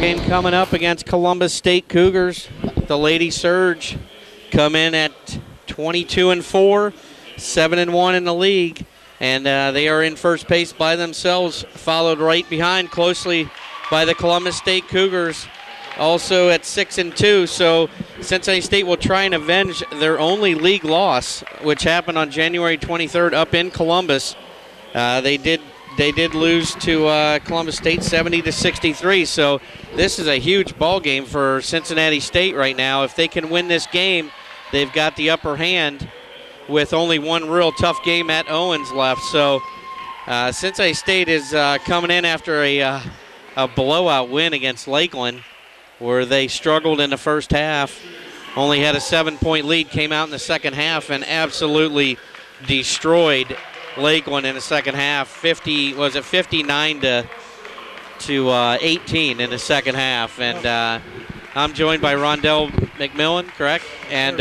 game coming up against Columbus State Cougars. The Lady Surge come in at 22-4, 7-1 in the league, and they are in first place by themselves, followed right behind closely by the Columbus State Cougars, also at 6-2. So Cincinnati State will try and avenge their only league loss, which happened on January 23rd up in Columbus. They did lose to Columbus State 70-63. So this is a huge ball game for Cincinnati State right now. If they can win this game, they've got the upper hand with only one real tough game at Owens left. So Cincinnati State is coming in after a blowout win against Lakeland, where they struggled in the first half, only had a 7-point lead, came out in the second half and absolutely destroyed Lakeland in the second half. 59 to 18 in the second half. And I'm joined by Rondell McMillan, correct? And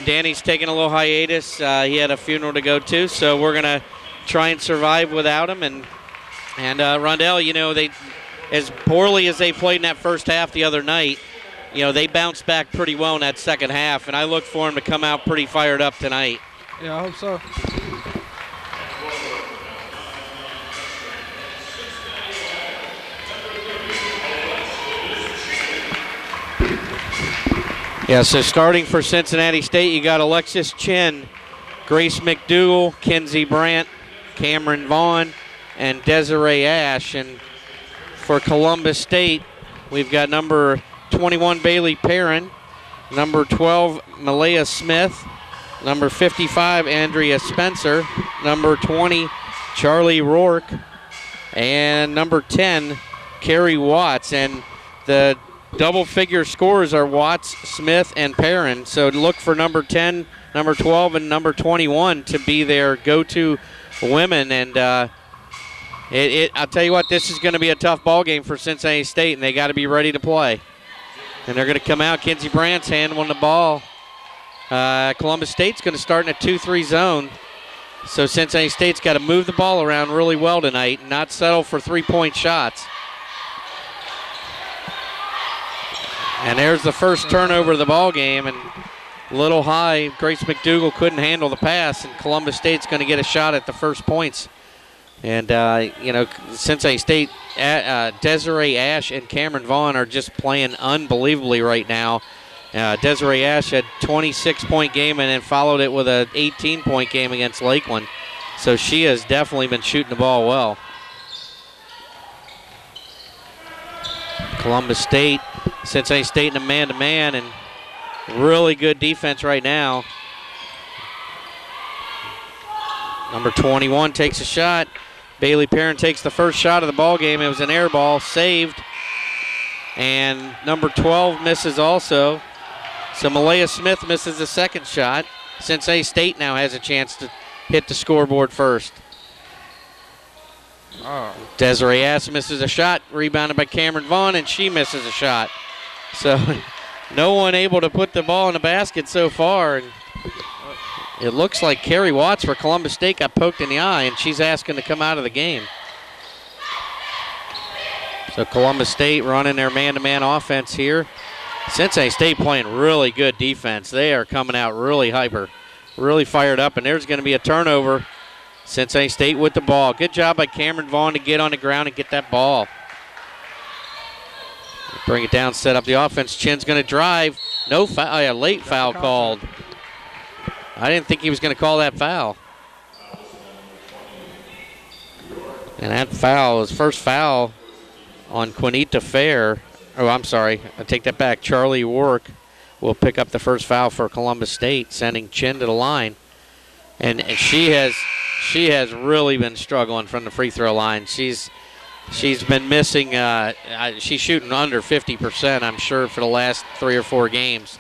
Danny's taking a little hiatus. He had a funeral to go to, so we're gonna try and survive without him. And Rondell, they, as poorly as they played in that first half the other night, they bounced back pretty well in that second half, and I look for them to come out pretty fired up tonight. Yeah, I hope so. Yeah, so starting for Cincinnati State, you got Alexis Chin, Grace McDougall, Kenzie Brandt, Cameron Vaughn, and Desiree Ash. And for Columbus State, we've got number 21, Bailey Perrin, number 12, Malaya Smith, number 55, Andrea Spencer, number 20, Charlie Rourke, and number 10, Carrie Watts. And the double-figure scores are Watts, Smith, and Perrin. So look for number 10, number 12, and number 21 to be their go-to women. And I'll tell you what, this is going to be a tough ball game for Cincinnati State, and they got to be ready to play. And they're going to come out. Kenzie Brandt's handling the ball. Columbus State's going to start in a 2-3 zone. So Cincinnati State's got to move the ball around really well tonight and not settle for three-point shots. And there's the first turnover of the ball game, and a little high. Grace McDougall couldn't handle the pass, and Columbus State's going to get a shot at the first points. And, Cincinnati State, Desiree Ash and Cameron Vaughn are just playing unbelievably right now. Desiree Ash had a 26-point game and then followed it with an 18-point game against Lakeland. So she has definitely been shooting the ball well. Columbus State, Cincinnati State in a man-to-man, and really good defense right now. Number 21 takes a shot. Bailey Perrin takes the first shot of the ball game. It was an air ball, saved. And number 12 misses also. So Malaya Smith misses the second shot. Cincinnati State now has a chance to hit the scoreboard first. Oh. Desiree Ash misses a shot, rebounded by Cameron Vaughn, and she misses a shot. So no one able to put the ball in the basket so far. And it looks like Carrie Watts for Columbus State got poked in the eye, and she's asking to come out of the game. So Columbus State running their man-to-man offense here. Cincinnati State playing really good defense. They are coming out really hyper, really fired up, and there's going to be a turnover. Cincinnati State with the ball. Good job by Cameron Vaughn to get on the ground and get that ball. Bring it down, set up the offense. Chin's going to drive. No foul, a late foul called. I didn't think he was going to call that foul. And that foul was first foul on Quinita Fair. Oh, I'm sorry. I take that back. Charlie Rourke will pick up the first foul for Columbus State, sending Chin to the line. And she has really been struggling from the free throw line. She's been missing. She's shooting under 50%, I'm sure, for the last 3 or 4 games.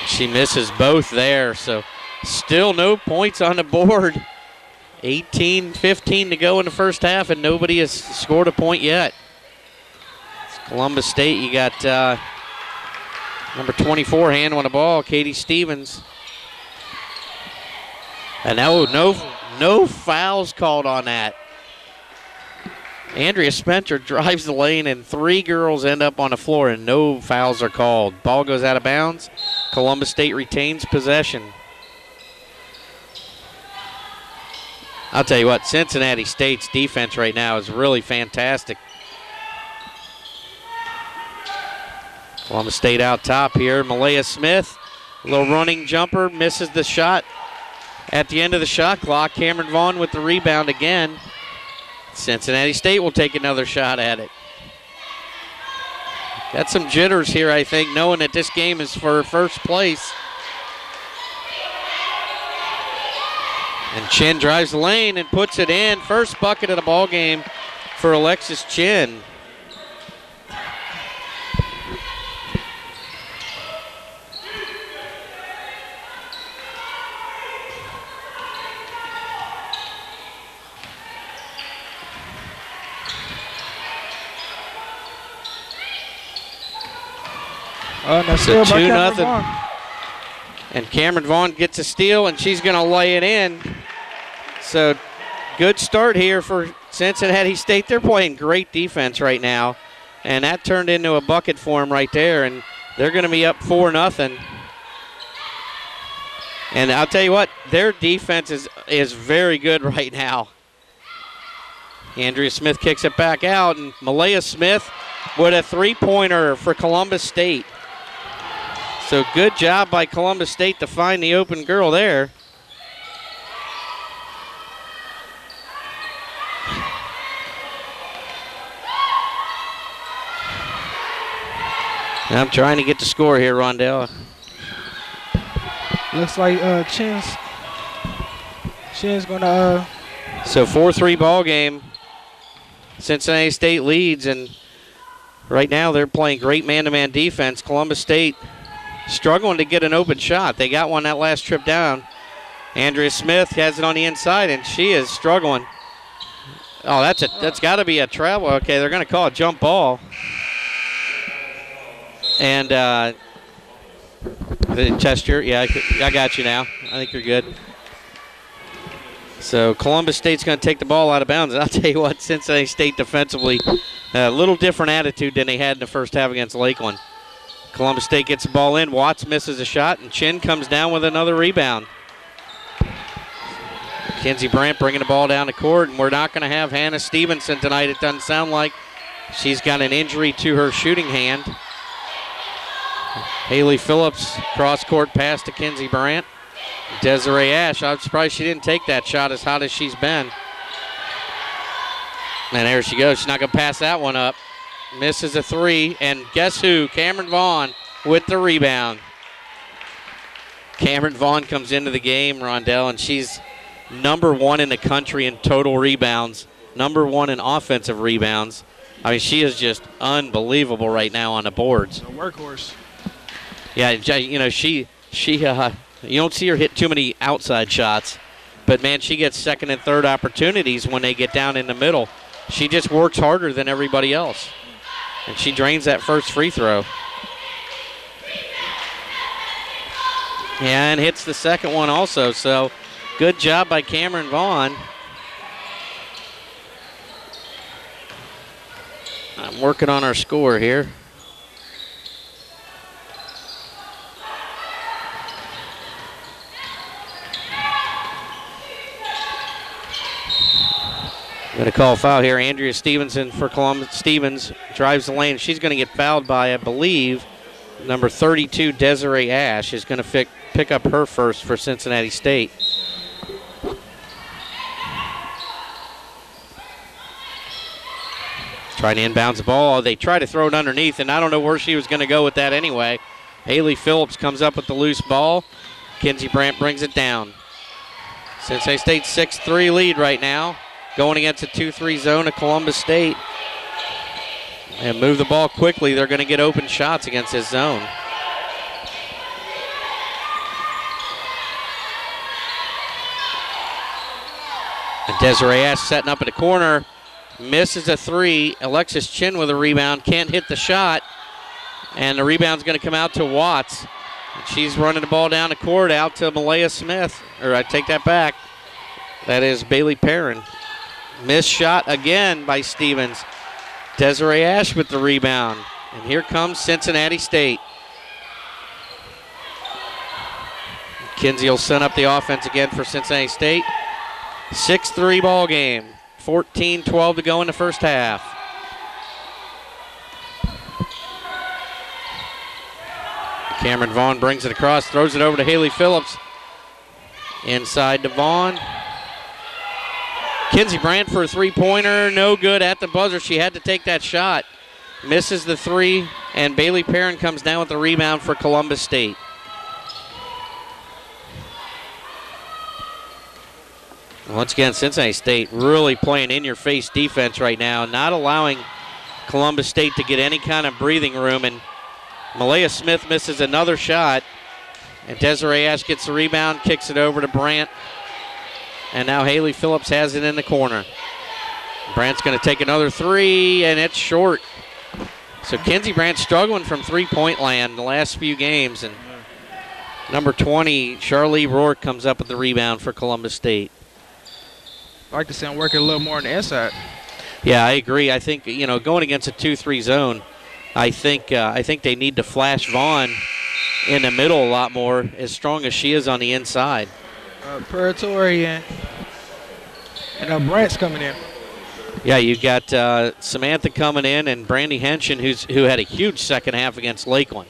She misses both there, so still no points on the board. 18-15 to go in the first half, and nobody has scored a point yet. It's Columbus State, you got number 24 handling the ball, Katie Stevens. And no fouls called on that. Andrea Spencer drives the lane, and 3 girls end up on the floor, and no fouls are called. Ball goes out of bounds. Columbus State retains possession. I'll tell you what, Cincinnati State's defense right now is really fantastic. Columbus State out top here. Malaya Smith, a little running jumper, misses the shot at the end of the shot clock. Cameron Vaughn with the rebound again. Cincinnati State will take another shot at it. Got some jitters here, I think, knowing that this game is for first place. And Chin drives the lane and puts it in. First bucket of the ball game for Alexis Chin. So 2-0. And Cameron Vaughn gets a steal, and she's going to lay it in. So good start here for Cincinnati State. They're playing great defense right now, and that turned into a bucket for them right there, and they're going to be up 4-0. And I'll tell you what, their defense is very good right now. Andrea Smith kicks it back out, and Malaya Smith with a three-pointer for Columbus State. So good job by Columbus State to find the open girl there. I'm trying to get the score here, Rondell. Looks like Chin's gonna. So 4-3 ball game. Cincinnati State leads, and right now they're playing great man-to-man defense. Columbus State struggling to get an open shot. They got one that last trip down. Andrea Smith has it on the inside, and she is struggling. Oh, that's got to be a travel. Okay, they're going to call a jump ball. And test your, yeah, I got you now. I think you're good. So Columbus State's going to take the ball out of bounds. And I'll tell you what, Cincinnati State defensively, a little different attitude than they had in the first half against Lakeland. Columbus State gets the ball in. Watts misses a shot, and Chin comes down with another rebound. Kenzie Brandt bringing the ball down the court, and we're not going to have Hannah Stevenson tonight. It doesn't sound like. She's got an injury to her shooting hand. Haley Phillips, cross-court pass to Kenzie Brandt. Desiree Ash, I'm surprised she didn't take that shot as hot as she's been. And there she goes. She's not going to pass that one up. Misses a three, and guess who? Cameron Vaughn with the rebound. Cameron Vaughn comes into the game, Rondell, and she's #1 in the country in total rebounds, #1 in offensive rebounds. I mean, she is just unbelievable right now on the boards. A workhorse. Yeah, you know, she you don't see her hit too many outside shots, but, man, she gets second and third opportunities when they get down in the middle. She just works harder than everybody else. And she drains that first free throw. Yeah, and hits the second one also. So good job by Cameron Vaughn. I'm working on our score here. Going to call a foul here. Andrea Stevenson for Columbus. Stevens drives the lane. She's going to get fouled by, I believe, number 32, Desiree Ash, is going to pick up her first for Cincinnati State. Trying to inbounds the ball. They try to throw it underneath, and I don't know where she was going to go with that anyway. Haley Phillips comes up with the loose ball. Kenzie Brandt brings it down. Cincinnati State 6-3 lead right now. Going against a 2-3 zone of Columbus State. And move the ball quickly. They're going to get open shots against this zone. And Desiree Ash setting up in the corner. Misses a three. Alexis Chin with a rebound. Can't hit the shot. And the rebound's going to come out to Watts. She's running the ball down the court out to Malaya Smith. Or I take that back. That is Bailey Perrin. Missed shot again by Stevens. Desiree Ash with the rebound. And here comes Cincinnati State. Kinsey will send up the offense again for Cincinnati State. 6-3 ball game. 14-12 to go in the first half. Cameron Vaughn brings it across, throws it over to Haley Phillips. Inside to Vaughn. Kinsey Brandt for a three-pointer. No good at the buzzer. She had to take that shot. Misses the three, and Bailey Perrin comes down with the rebound for Columbus State. Once again, Cincinnati State really playing in-your-face defense right now, not allowing Columbus State to get any kind of breathing room. And Malaya Smith misses another shot, and Desiree Ash gets the rebound, kicks it over to Brandt. And now Haley Phillips has it in the corner. Brandt's going to take another three, and it's short. So Kinsey Brandt struggling from three-point land the last few games. And number 20, Charlie Rourke, comes up with the rebound for Columbus State. I'd like to see him working a little more on the inside. Yeah, I agree. I think, going against a 2-3 zone, I think they need to flash Vaughn in the middle a lot more, as strong as she is on the inside. Puratori and Brandt's coming in. Yeah, you got Samantha coming in, and Brandy Henshin, who had a huge second half against Lakeland.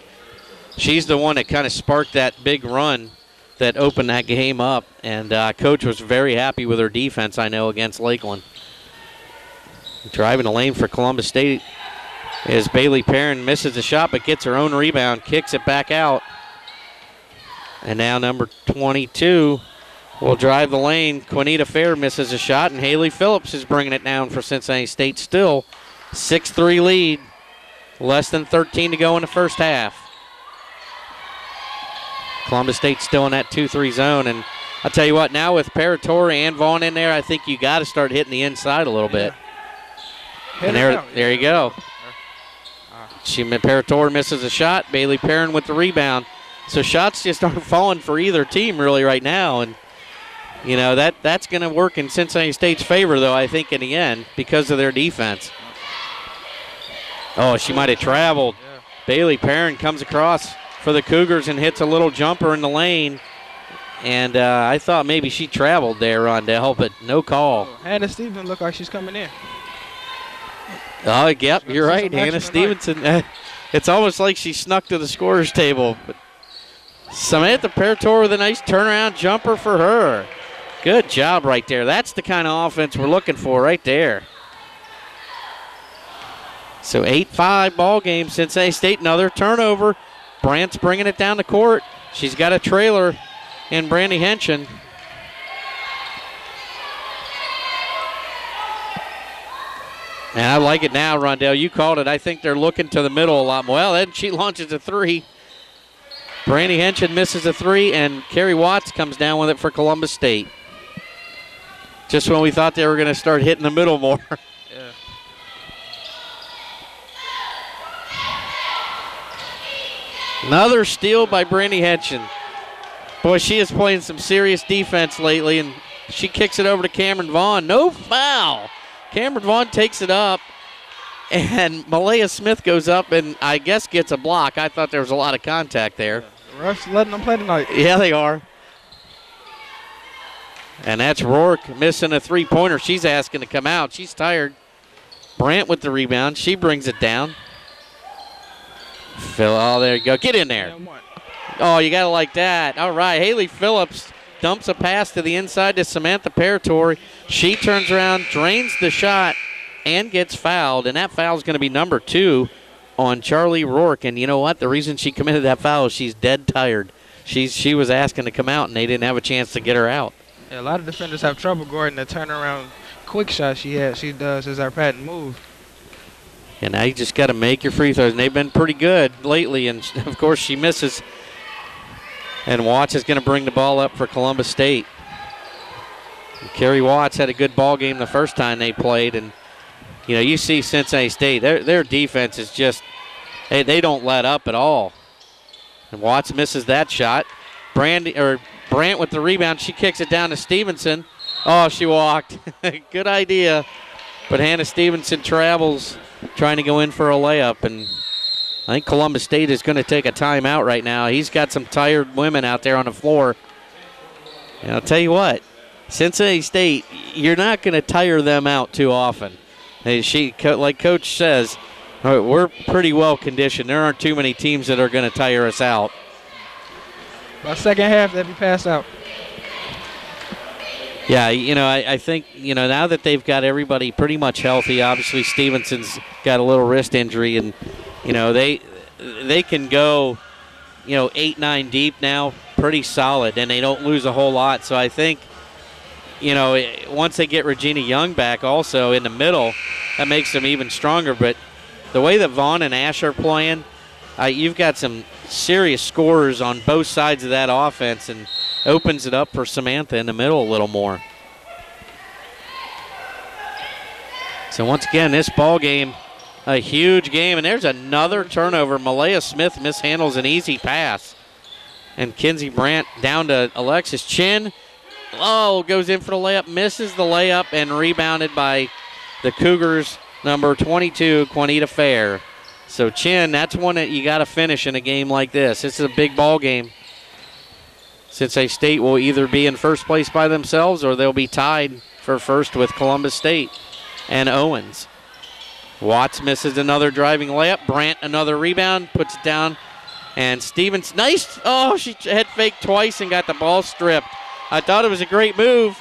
She's the one that kind of sparked that big run that opened that game up, and Coach was very happy with her defense, I know, against Lakeland. Driving the lane for Columbus State is Bailey Perrin. Misses the shot, but gets her own rebound, kicks it back out. And now number 22 will drive the lane. Quinita Fair misses a shot, and Haley Phillips is bringing it down for Cincinnati State. Still 6-3 lead. Less than 13 to go in the first half. Columbus State still in that 2-3 zone. And I'll tell you what, now with Paratori and Vaughn in there, I think you got to start hitting the inside a little bit. And there you go. Paratori misses a shot. Bailey Perrin with the rebound. So shots just aren't falling for either team really right now. And that's going to work in Cincinnati State's favor, though, I think, in the end, because of their defense. Oh, she might have traveled. Yeah. Bailey Perrin comes across for the Cougars and hits a little jumper in the lane. And I thought maybe she traveled there, Rondell, but no call. Hannah Stevenson looked like she's coming in. Oh, yep, you're right. Hannah Stevenson. It's almost like she snuck to the scorer's table. But Samantha Parator with a nice turnaround jumper for her. Good job right there. That's the kind of offense we're looking for right there. So 8-5 ball game. Cincinnati State, another turnover. Brandt's bringing it down the court. She's got a trailer in Brandy Henshin. And I like it now, Rondell. You called it. I think they're looking to the middle a lot more. Well, then she launches a three. Brandy Henshin misses a three, and Carrie Watts comes down with it for Columbus State. Just when we thought they were going to start hitting the middle more. Yeah. Another steal by Brandy Henshin. Boy, she is playing some serious defense lately, and she kicks it over to Cameron Vaughn. No foul. Cameron Vaughn takes it up, and Malaya Smith goes up and I guess gets a block. I thought there was a lot of contact there. The refs letting them play tonight. Yeah, they are. And that's Rourke missing a three-pointer. She's asking to come out. She's tired. Brandt with the rebound. She brings it down. Oh, there you go. Get in there. Oh, you got to like that. All right, Haley Phillips dumps a pass to the inside to Samantha Paratori. She turns around, drains the shot, and gets fouled. And that foul is going to be number 2 on Charlie Rourke. And you know what? The reason she committed that foul is she's dead tired. She was asking to come out, and they didn't have a chance to get her out. Yeah, a lot of defenders have trouble guarding the turnaround quick shot she does as our patent move. And now you just got to make your free throws. And they've been pretty good lately. And, of course, she misses. And Watts is going to bring the ball up for Columbus State. And Carrie Watts had a good ball game the first time they played. And, you know, you see Cincinnati State, their defense is just, they don't let up at all. And Watts misses that shot. Brandt with the rebound. She kicks it down to Stevenson. Oh, she walked. Good idea. But Hannah Stevenson travels, trying to go in for a layup. And I think Columbus State is going to take a timeout right now. He's got some tired women out there on the floor. And I'll tell you what, Cincinnati State, you're not going to tire them out too often. Like Coach says, we're pretty well conditioned. There aren't too many teams that are going to tire us out. By second half, they'll be passed out. Yeah, I think, now that they've got everybody pretty much healthy, obviously Stevenson's got a little wrist injury, and, they can go, 8-9 deep now, pretty solid, and they don't lose a whole lot. So I think, once they get Regina Young back also in the middle, that makes them even stronger. But the way that Vaughn and Ash are playing, you've got some serious scorers on both sides of that offense, and opens it up for Samantha in the middle a little more. So once again, this ball game, a huge game, and there's another turnover. Malaya Smith mishandles an easy pass. And Kinsey Brandt down to Alexis Chin. Oh, goes in for the layup, misses the layup, and rebounded by the Cougars, number 22, Juanita Fair. So Chin, that's one that you got to finish in a game like this. This is a big ball game. Cincinnati State will either be in first place by themselves or they'll be tied for first with Columbus State and Owens. Watts misses another driving layup. Brandt another rebound, puts it down. And Stevens, nice. Oh, she head faked twice and got the ball stripped. I thought it was a great move,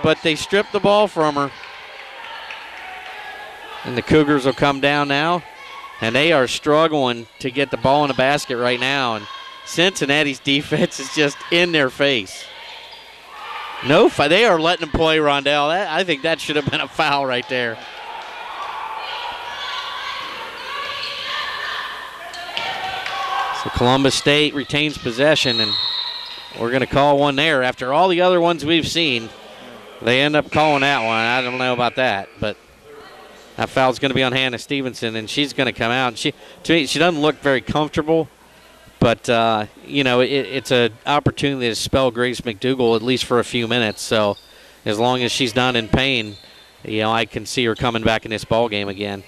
but they stripped the ball from her. And the Cougars will come down now. And they are struggling to get the ball in the basket right now. And Cincinnati's defense is just in their face. No, they are letting them play, Rondell. I think that should have been a foul right there. So Columbus State retains possession, and we're going to call one there. After all the other ones we've seen, they end up calling that one. I don't know about that, but that foul's going to be on Hannah Stevenson, and she's going to come out. To me, she doesn't look very comfortable. But, it's an opportunity to spell Grace McDougal at least for a few minutes. So as long as she's not in pain, I can see her coming back in this ball game again.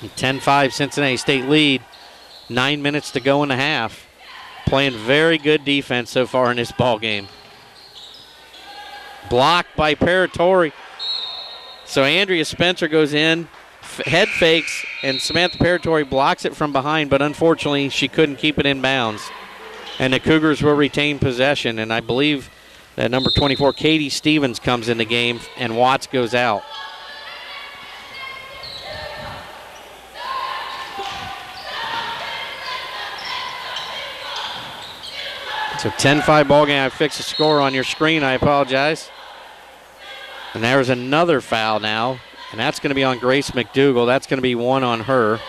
10-5 Cincinnati State lead. 9 minutes to go in the half. Playing very good defense so far in this ball game. Blocked by Paratori. So Andrea Spencer goes in. Head fakes, and Samantha Paratori blocks it from behind, but unfortunately she couldn't keep it in bounds. And the Cougars will retain possession, and I believe that number 24, Katie Stevens, comes in the game, and Watts goes out. So 10-5 ball game. I fixed the score on your screen. I apologize. And there's another foul now. And that's going to be on Grace McDougal. That's going to be one on her.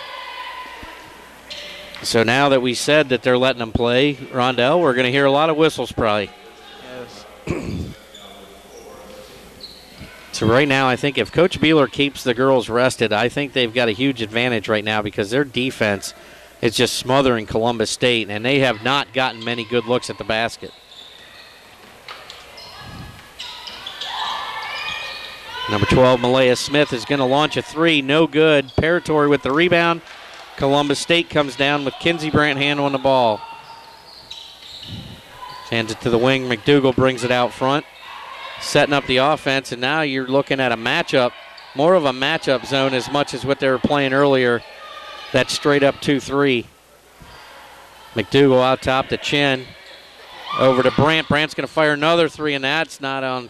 So now that we said that they're letting them play, Rondell, we're going to hear a lot of whistles probably. Yes. So right now, I think if Coach Beeler keeps the girls rested, I think they've got a huge advantage right now because their defense is just smothering Columbus State, and they have not gotten many good looks at the basket. Number 12, Malaya Smith, is going to launch a three. No good. Paratori with the rebound. Columbus State comes down with Kinsey Brandt handling the ball. Hands it to the wing. McDougal brings it out front. Setting up the offense, and now you're looking at a matchup, more of a matchup zone as much as what they were playing earlier. That straight up 2-3. McDougal out top to Chin. Over to Brandt. Brandt's going to fire another three, and that's not on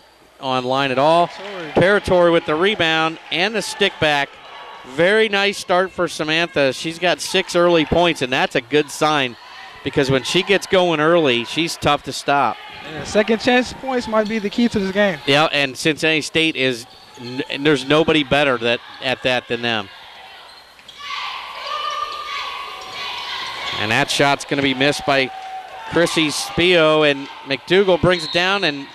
line at all. Paratori with the rebound and the stick back. Very nice start for Samantha. She's got 6 early points, and that's a good sign because when she gets going early, she's tough to stop. Yeah, second chance points might be the key to this game. Yeah, and Cincinnati State there's nobody better at that than them. And that shot's going to be missed by Chrissy Spio, and McDougal brings it down and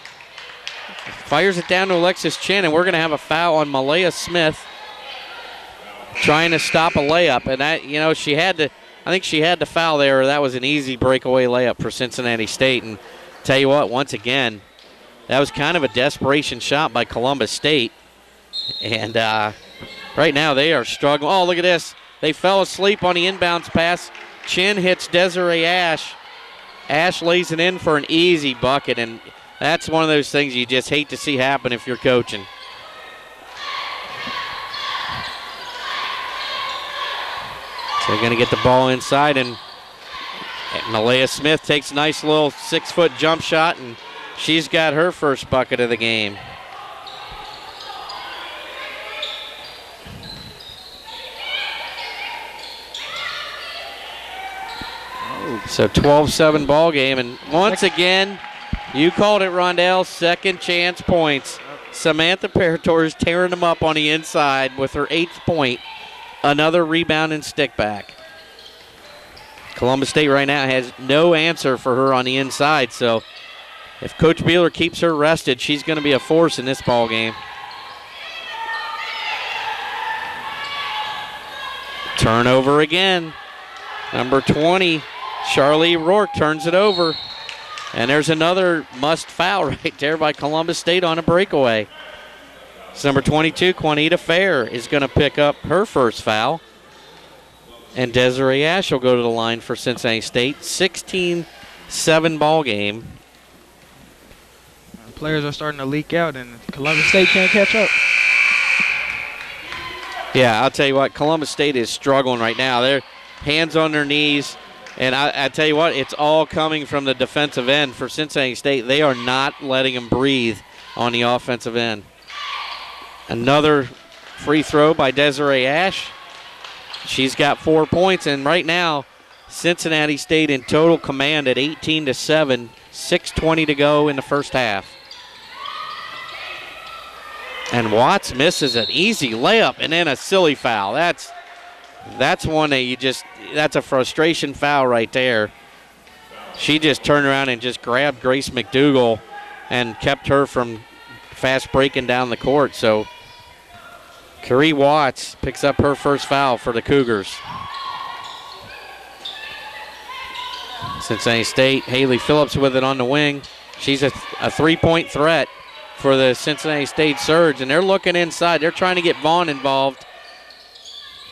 fires it down to Alexis Chin, and we're going to have a foul on Malaya Smith trying to stop a layup. And that, I think she had to foul there. That was an easy breakaway layup for Cincinnati State. And tell you what, once again, That was kind of a desperation shot by Columbus State. And right now they are struggling. Oh, look at this. They fell asleep on the inbounds pass. Chin hits Desiree Ash. Ash lays it in for an easy bucket, and that's one of those things you just hate to see happen if you're coaching. So they're going to get the ball inside, and Malaya Smith takes a nice little 6-foot jump shot, and she's got her first bucket of the game. So 12-7 ball game, and once again, you called it, Rondell, second chance points. Samantha Parator tearing them up on the inside with her 8th point. Another rebound and stick back. Columbus State right now has no answer for her on the inside, so if Coach Beeler keeps her rested, she's going to be a force in this ball game. Turnover again. Number 20, Charlie Rourke turns it over. And there's another must foul right there by Columbus State on a breakaway. It's number 22, Juanita Fair, is going to pick up her first foul. And Desiree Ash will go to the line for Cincinnati State. 16-7 ball game. Players are starting to leak out, and Columbus State can't catch up. Yeah, I'll tell you what, Columbus State is struggling right now. They're hands on their knees. And I tell you what, it's all coming from the defensive end for Cincinnati State. They are not letting them breathe on the offensive end. Another free throw by Desiree Ash. She's got 4 points, and right now, Cincinnati State in total command at 18-7, 6:20 to go in the first half. And Watts misses an easy layup and then a silly foul. That's one that that's a frustration foul right there. She just turned around and just grabbed Grace McDougal and kept her from fast breaking down the court. So Carrie Watts picks up her first foul for the Cougars. Cincinnati State, Haley Phillips with it on the wing. She's a 3-point threat for the Cincinnati State Surge, and they're looking inside. They're trying to get Vaughn involved.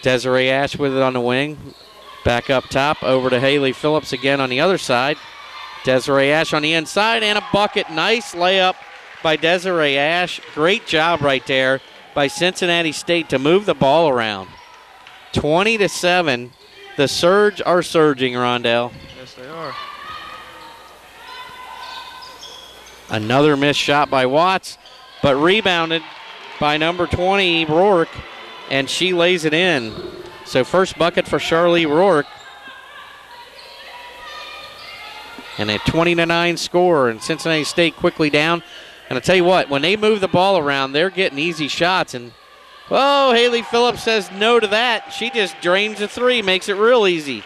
Desiree Ash with it on the wing. Back up top, over to Haley Phillips again on the other side. Desiree Ash on the inside, and a bucket. Nice layup by Desiree Ash. Great job right there by Cincinnati State to move the ball around. 20-7. The Surge are surging, Rondell. Yes, they are. Another missed shot by Watts, but rebounded by number 20, Rourke, and she lays it in. So first bucket for Charlie Rourke. And a 20-9 score, and Cincinnati State quickly down. And I tell you what, when they move the ball around, they're getting easy shots. And, oh, Haley Phillips says no to that. She just drains a three, makes it real easy.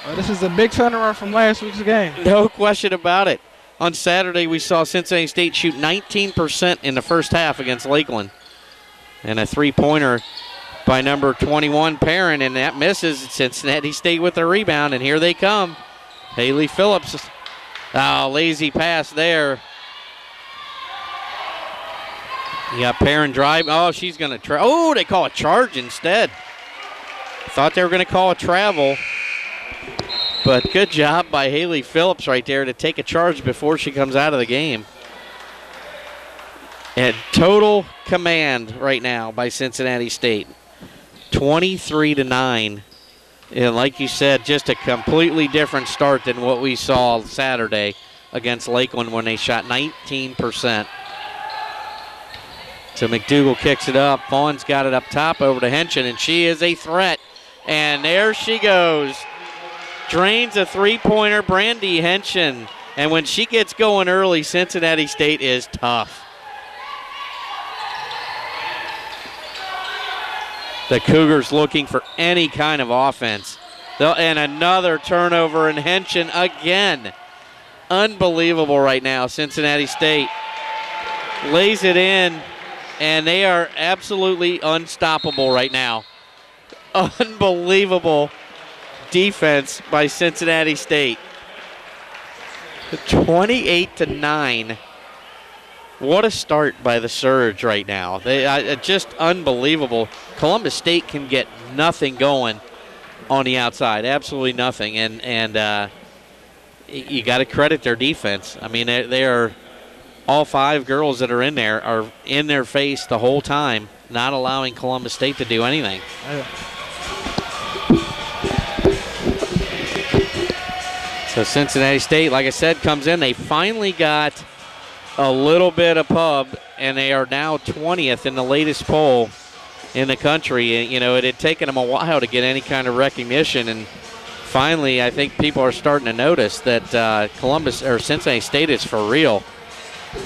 Well, this is a big turnaround from last week's game. No question about it. On Saturday, we saw Cincinnati State shoot 19% in the first half against Lakeland. And a three-pointer by number 21, Perrin, and that misses. Cincinnati State with a rebound, and here they come. Haley Phillips. Oh, lazy pass there. You got Perrin drive. Oh, she's going to oh, they call a charge instead. Thought they were going to call a travel. But good job by Haley Phillips right there to take a charge before she comes out of the game. And total command right now by Cincinnati State. 23-9. And like you said, just a completely different start than what we saw Saturday against Lakeland when they shot 19%. So McDougal kicks it up. Vaughn's got it up top over to Henshin, and she is a threat. And there she goes. Drains a three-pointer, Brandy Henshin. And when she gets going early, Cincinnati State is tough. The Cougars looking for any kind of offense. And another turnover, and Henshin again. Unbelievable right now. Cincinnati State lays it in, and they are absolutely unstoppable right now. Unbelievable defense by Cincinnati State. 28-9. What a start by the Surge right now. They just unbelievable. Columbus State can get nothing going on the outside, absolutely nothing. And you got to credit their defense. I mean, they are all 5 girls that are in there are in their face the whole time, not allowing Columbus State to do anything. So Cincinnati State, like I said, comes in. They finally got a little bit of pub, and they are now 20th in the latest poll in the country. You know, it had taken them a while to get any kind of recognition, and finally I think people are starting to notice that Cincinnati State is for real.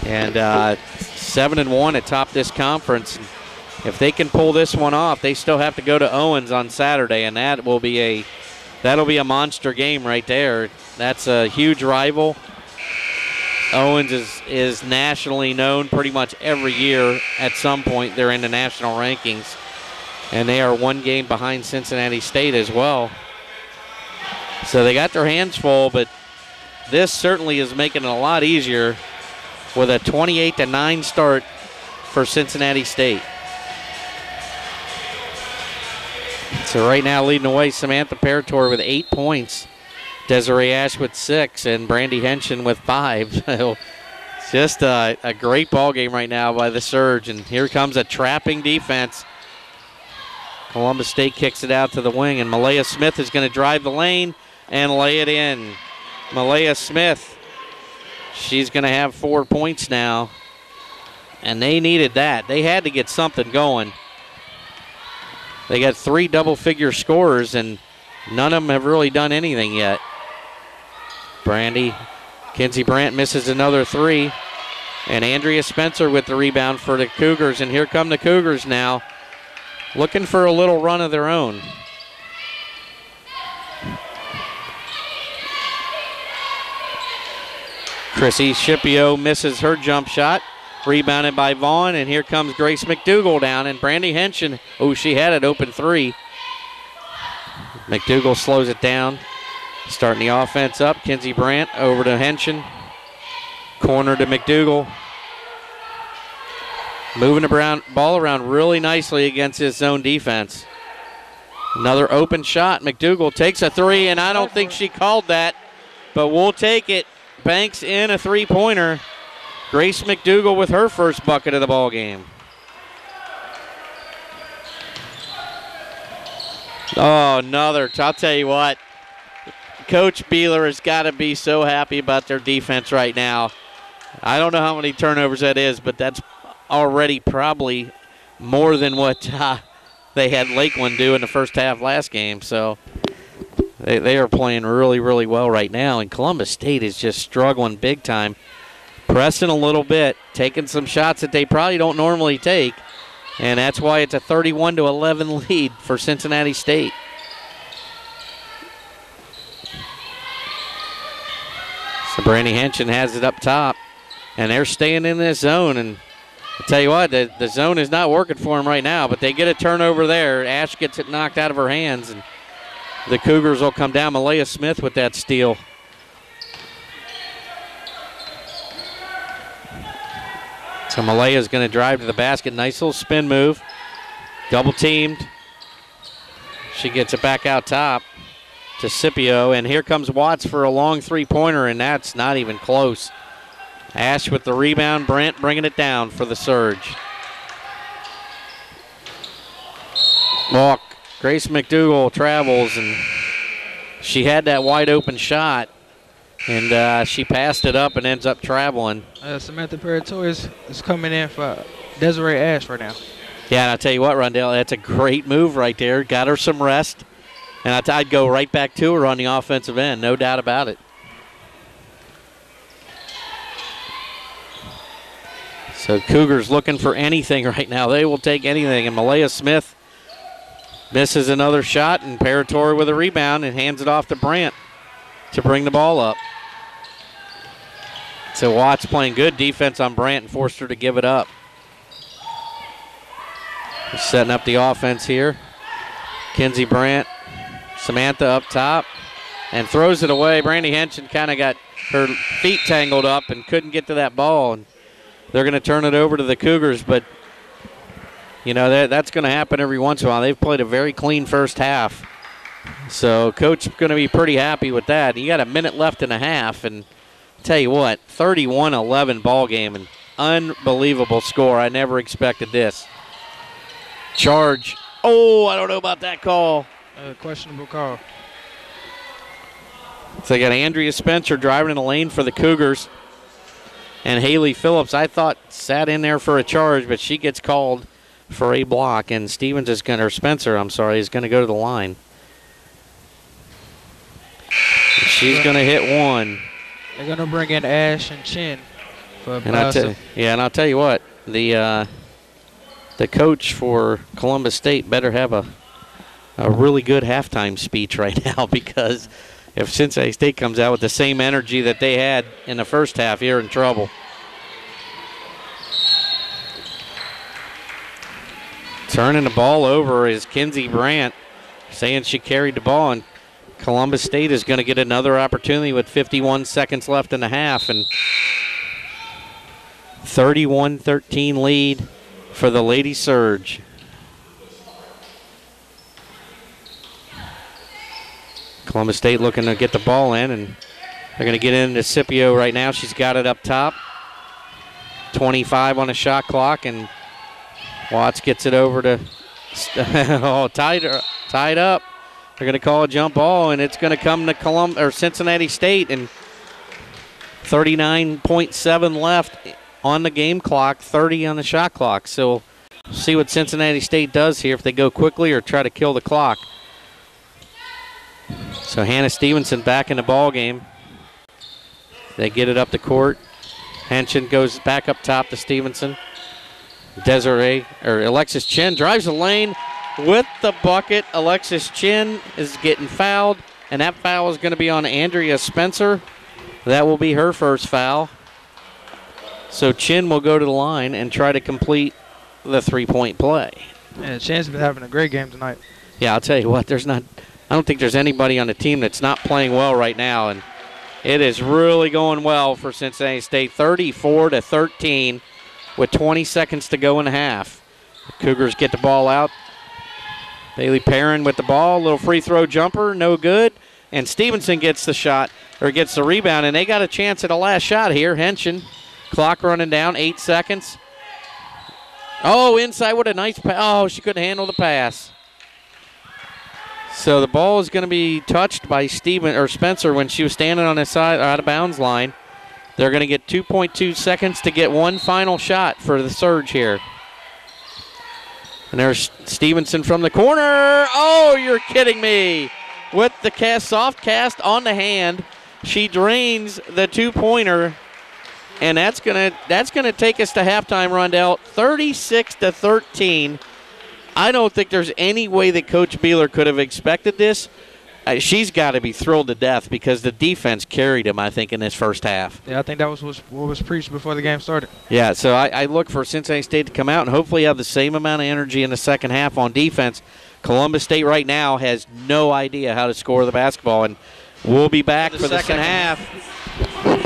And 7-1 atop this conference. If they can pull this one off, they still have to go to Owens on Saturday, and that'll be a monster game right there. That's a huge rival. Owens is nationally known pretty much every year. At some point, they're in the national rankings, and they are 1 game behind Cincinnati State as well. So they got their hands full, but this certainly is making it a lot easier with a 28-9 start for Cincinnati State. So right now leading away, Samantha Parator with 8 points. Desiree Ash with 6 and Brandy Henshin with 5. Just a great ball game right now by the Surge. And here comes a trapping defense. Columbus State kicks it out to the wing, and Malaya Smith is going to drive the lane and lay it in. Malaya Smith, she's going to have 4 points now. And they needed that. They had to get something going. They got 3 double-figure scorers, and none of them have really done anything yet. Kinsey Brandt misses another 3. And Andrea Spencer with the rebound for the Cougars. And here come the Cougars now, looking for a little run of their own. Chrissy Scipio misses her jump shot. Rebounded by Vaughn, and here comes Grace McDougal down, and Brandy Henshin, she had it open 3. McDougal slows it down. Starting the offense up, Kinsey Brandt over to Henshin. Corner to McDougal. Moving the ball around really nicely against his zone defense. Another open shot. McDougal takes a 3, and I don't think she called that, but we'll take it. Banks in a 3-pointer. Grace McDougal with her first bucket of the ball game. Oh, another. I'll tell you what. Coach Beeler has got to be so happy about their defense right now. I don't know how many turnovers that is, but that's already probably more than what they had Lakeland do in the first half last game. So they are playing really, really well right now, and Columbus State is just struggling big time. Pressing a little bit, taking some shots that they probably don't normally take, and that's why it's a 31-11 lead for Cincinnati State. So Brandy Henshin has it up top, and they're staying in this zone, and I'll tell you what, the zone is not working for them right now, but they get a turnover there. Ash gets it knocked out of her hands, and the Cougars will come down. Malaya Smith with that steal. So Malaya is going to drive to the basket. Nice little spin move. Double teamed. She gets it back out top to Scipio. And here comes Watts for a long 3-pointer, and that's not even close. Ash with the rebound. Brent bringing it down for the Surge. Walk. Grace McDougal travels, and she had that wide open shot. And she passed it up and ends up traveling. Samantha Parator is coming in for Desiree Ash right now. Yeah, and I'll tell you what, Rondell, that's a great move right there. Got her some rest. And I'd go right back to her on the offensive end, no doubt about it. So Cougars looking for anything right now. They will take anything. And Malaya Smith misses another shot, and Parator with a rebound and hands it off to Brandt to bring the ball up. So Watts playing good defense on Brandt and forced her to give it up. Setting up the offense here. Kinsey Brandt, Samantha up top, and throws it away. Brandy Henshin kind of got her feet tangled up and couldn't get to that ball. And they're going to turn it over to the Cougars, but you know that's going to happen every once in a while. They've played a very clean first half, so coach is going to be pretty happy with that. You got a minute left and a half, and tell you what, 31-11 ball game, an unbelievable score. I never expected this. Charge. Oh, I don't know about that call. Questionable call. So they got Andrea Spencer driving in the lane for the Cougars. And Haley Phillips, I thought, sat in there for a charge, but she gets called for a block. And Spencer is going to go to the line. She's going to hit one. They're going to bring in Ash and Chin for and I'll tell you what, the coach for Columbus State better have a really good halftime speech right now, because if Cincinnati State comes out with the same energy that they had in the first half, you're in trouble. Turning the ball over is Kinsey Brandt, saying she carried the ball, and Columbus State is going to get another opportunity with 51 seconds left in the half, and 31-13 lead for the Lady Surge. Columbus State looking to get the ball in, and they're going to get into Scipio right now. She's got it up top. 25 on the shot clock, and Watts gets it over to tied up. They're going to call a jump ball, and it's going to come to Cincinnati State, and 39.7 left on the game clock, 30 on the shot clock. So we'll see what Cincinnati State does here, if they go quickly or try to kill the clock. So Hannah Stevenson back in the ball game. They get it up the court. Henshin goes back up top to Stevenson. Alexis Chin drives the lane with the bucket. Alexis Chin is getting fouled, and that foul is going to be on Andrea Spencer. That will be her first foul. So Chin will go to the line and try to complete the three-point play. And Chin's been having a great game tonight. Yeah, I'll tell you what, I don't think there's anybody on the team that's not playing well right now, and it is really going well for Cincinnati State. 34-13 with 20 seconds to go in the half. The Cougars get the ball out. Bailey Perrin with the ball, little free throw jumper, no good. And Stevenson gets the rebound, and they got a chance at a last shot here. Henshin, clock running down, 8 seconds. Oh, inside, what a nice pass. Oh, she couldn't handle the pass. So the ball is going to be touched by Spencer when she was standing on the side out of bounds line. They're going to get 2.2 seconds to get one final shot for the Surge here. And there's Stevenson from the corner. Oh, you're kidding me. With the soft cast on the hand, she drains the two-pointer, and that's gonna take us to halftime, Rondell. 36-13. I don't think there's any way that Coach Beeler could have expected this. She's got to be thrilled to death, because the defense carried him, I think, in this first half. Yeah, I think that was what was preached before the game started. Yeah, so I look for Cincinnati State to come out and hopefully have the same amount of energy in the second half on defense. Columbus State right now has no idea how to score the basketball, and we'll be back for the second half.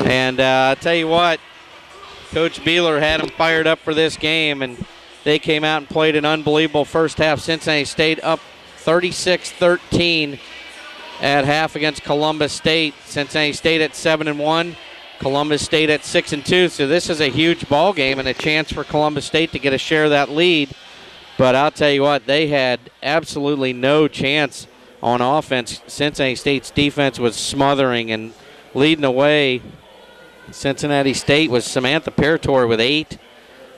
And I'll tell you what, Coach Beeler had them fired up for this game, and they came out and played an unbelievable first half. Cincinnati State up 36-13 at half against Columbus State. Cincinnati State at 7-1, Columbus State at 6-2. So this is a huge ball game and a chance for Columbus State to get a share of that lead. But I'll tell you what, they had absolutely no chance on offense. Cincinnati State's defense was smothering and leading the way. Cincinnati State was Samantha Parator with 8,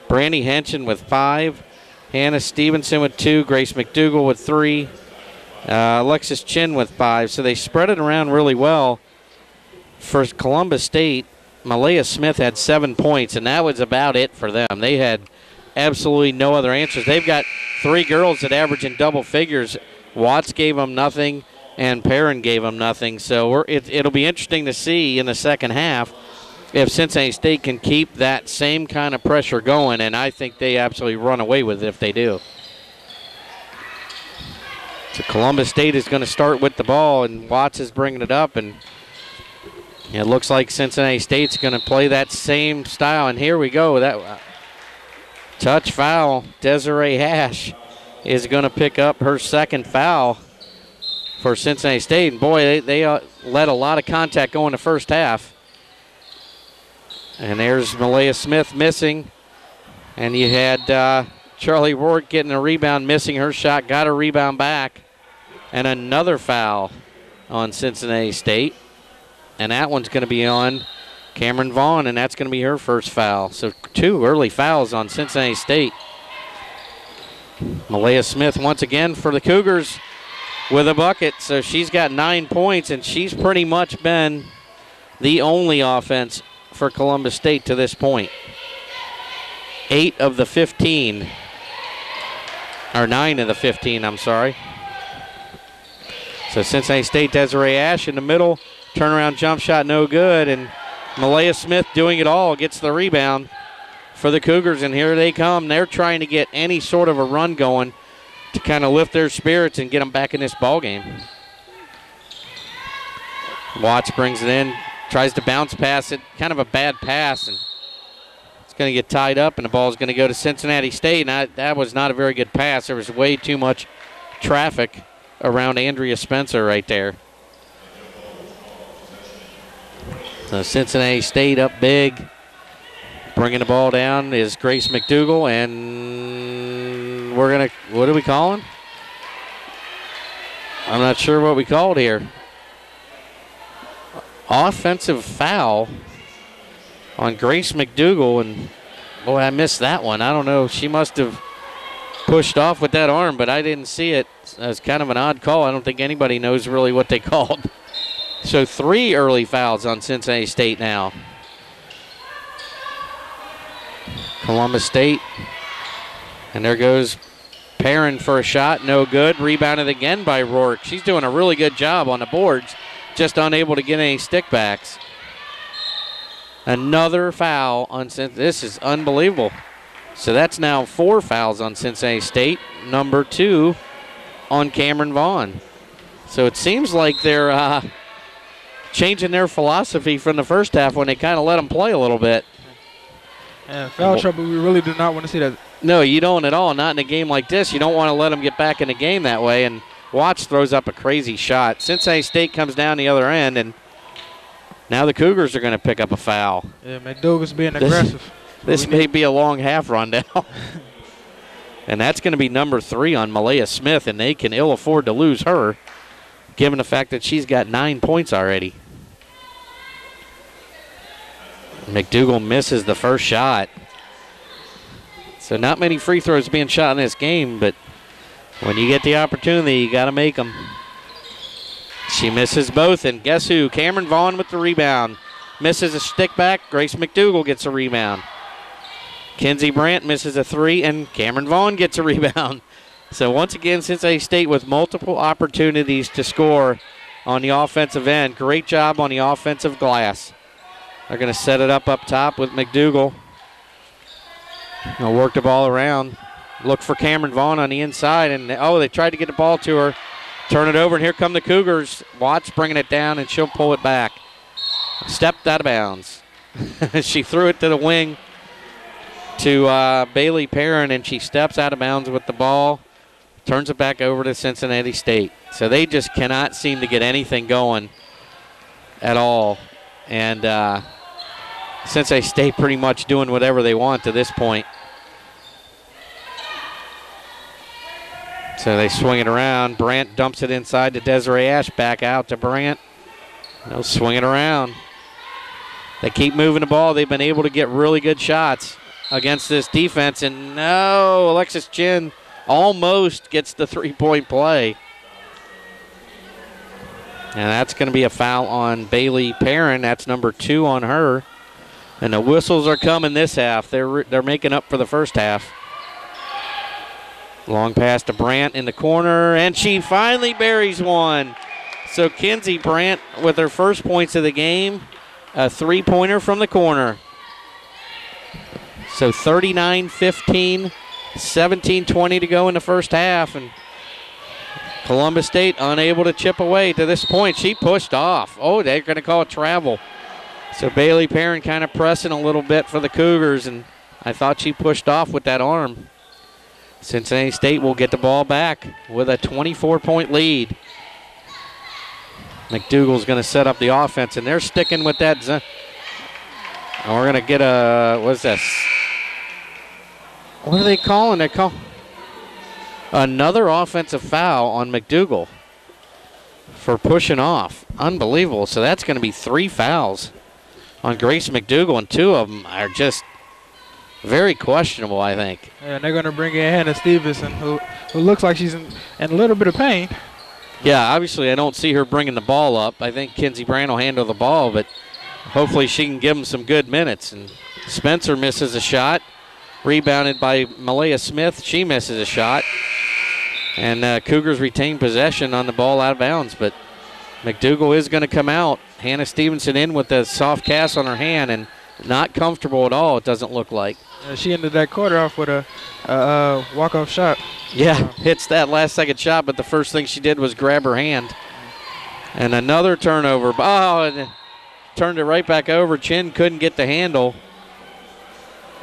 Brandy Henshin with 5, Hannah Stevenson with 2, Grace McDougall with 3, Alexis Chin with 5. So they spread it around really well. For Columbus State, Malaya Smith had 7 points, and that was about it for them. They had absolutely no other answers. They've got 3 girls that average in double figures. Watts gave them nothing, and Perrin gave them nothing. So it'll be interesting to see in the second half if Cincinnati State can keep that same kind of pressure going, and I think they absolutely run away with it if they do. So Columbus State is going to start with the ball, and Watts is bringing it up, and It looks like Cincinnati State's going to play that same style, and here we go. That touch foul. Desiree Hash is going to pick up her second foul for Cincinnati State. And boy, they let a lot of contact go in the first half. And there's Malaya Smith missing. And you had Charlie Rourke getting a rebound, missing her shot, got a rebound back. And another foul on Cincinnati State. And that one's going to be on Cameron Vaughn, and that's going to be her first foul. So 2 early fouls on Cincinnati State. Malaya Smith once again for the Cougars with a bucket. So she's got 9 points, and she's pretty much been the only offense for Columbus State to this point. 8 of the 15. Or 9 of the 15, I'm sorry. So Cincinnati State, Desiree Ash in the middle. Turnaround jump shot, no good. And Malaya Smith doing it all, gets the rebound for the Cougars. And here they come. They're trying to get any sort of a run going to kind of lift their spirits and get them back in this ball game. Watts brings it in, tries to bounce pass it. Kind of a bad pass. And it's going to get tied up, and the ball is going to go to Cincinnati State. And that was not a very good pass. There was way too much traffic around Andrea Spencer right there. So Cincinnati State up big. Bringing the ball down is Grace McDougal, and we're going to, what are we calling? I'm not sure what we called here. Offensive foul on Grace McDougal, and boy, I missed that one. I don't know. She must have pushed off with that arm, but I didn't see it. It was kind of an odd call. I don't think anybody knows really what they called. So 3 early fouls on Cincinnati State now. Columbus State. And there goes Perrin for a shot. No good. Rebounded again by Rourke. She's doing a really good job on the boards. Just unable to get any stickbacks. Another foul on Cincinnati. This is unbelievable. So that's now 4 fouls on Cincinnati State. Number 2 on Cameron Vaughn. So it seems like they're changing their philosophy from the first half when they kind of let them play a little bit. Yeah, foul trouble, we really do not want to see that. No, you don't at all. Not in a game like this. You don't want to let them get back in the game that way. And Watts throws up a crazy shot. Cincinnati State comes down the other end, and now the Cougars are going to pick up a foul. Yeah, McDougal's being aggressive. This may be a long half run now. And that's going to be number 3 on Malaya Smith, and they can ill afford to lose her, given the fact that she's got 9 points already. McDougal misses the first shot. So not many free throws being shot in this game, but when you get the opportunity, you got to make them. She misses both, and guess who? Cameron Vaughn with the rebound. Misses a stick back. Grace McDougal gets a rebound. Kenzie Brandt misses a 3, and Cameron Vaughn gets a rebound. So once again, Cincinnati State with multiple opportunities to score on the offensive end. Great job on the offensive glass. They're going to set it up top with McDougal. They'll work the ball around. Look for Cameron Vaughn on the inside, and they tried to get the ball to her. Turn it over, and here come the Cougars. Watts bringing it down, and she'll pull it back. Stepped out of bounds. She threw it to the wing to Bailey Perrin, and she steps out of bounds with the ball. Turns it back over to Cincinnati State. So they just cannot seem to get anything going at all. And Cincinnati State pretty much doing whatever they want to this point. So they swing it around. Brandt dumps it inside to Desiree Ash. Back out to Brandt. They'll swing it around. They keep moving the ball. They've been able to get really good shots against this defense. And no, Alexis Chin almost gets the three-point play. And that's going to be a foul on Bailey Perrin. That's number 2 on her. And the whistles are coming this half. They're making up for the first half. Long pass to Brandt in the corner, and she finally buries one. So Kenzie Brandt with her first points of the game, a three-pointer from the corner. So 39-15, 17-20 to go in the first half, and Columbus State unable to chip away to this point. She pushed off. Oh, they're going to call it travel. So Bailey Perrin kind of pressing a little bit for the Cougars, and I thought she pushed off with that arm. Cincinnati State will get the ball back with a 24-point lead. McDougal's going to set up the offense, and they're sticking with that. And we're going to get a, what's this? What are they calling? They call another offensive foul on McDougal for pushing off. Unbelievable. So that's going to be 3 fouls on Grace McDougal, and 2 of them are just very questionable, I think. And they're going to bring in Hannah Stevenson, who looks like she's in a little bit of pain. Yeah, obviously I don't see her bringing the ball up. I think Kinsey Brand will handle the ball, but hopefully she can give them some good minutes. And Spencer misses a shot. Rebounded by Malaya Smith. She misses a shot. And Cougars retain possession on the ball out of bounds, but McDougal is going to come out. Hannah Stevenson in with a soft cast on her hand and not comfortable at all, it doesn't look like. She ended that quarter off with a walk-off shot. Yeah, hits that last-second shot, but the first thing she did was grab her hand. And another turnover. Oh, and turned it right back over. Chin couldn't get the handle.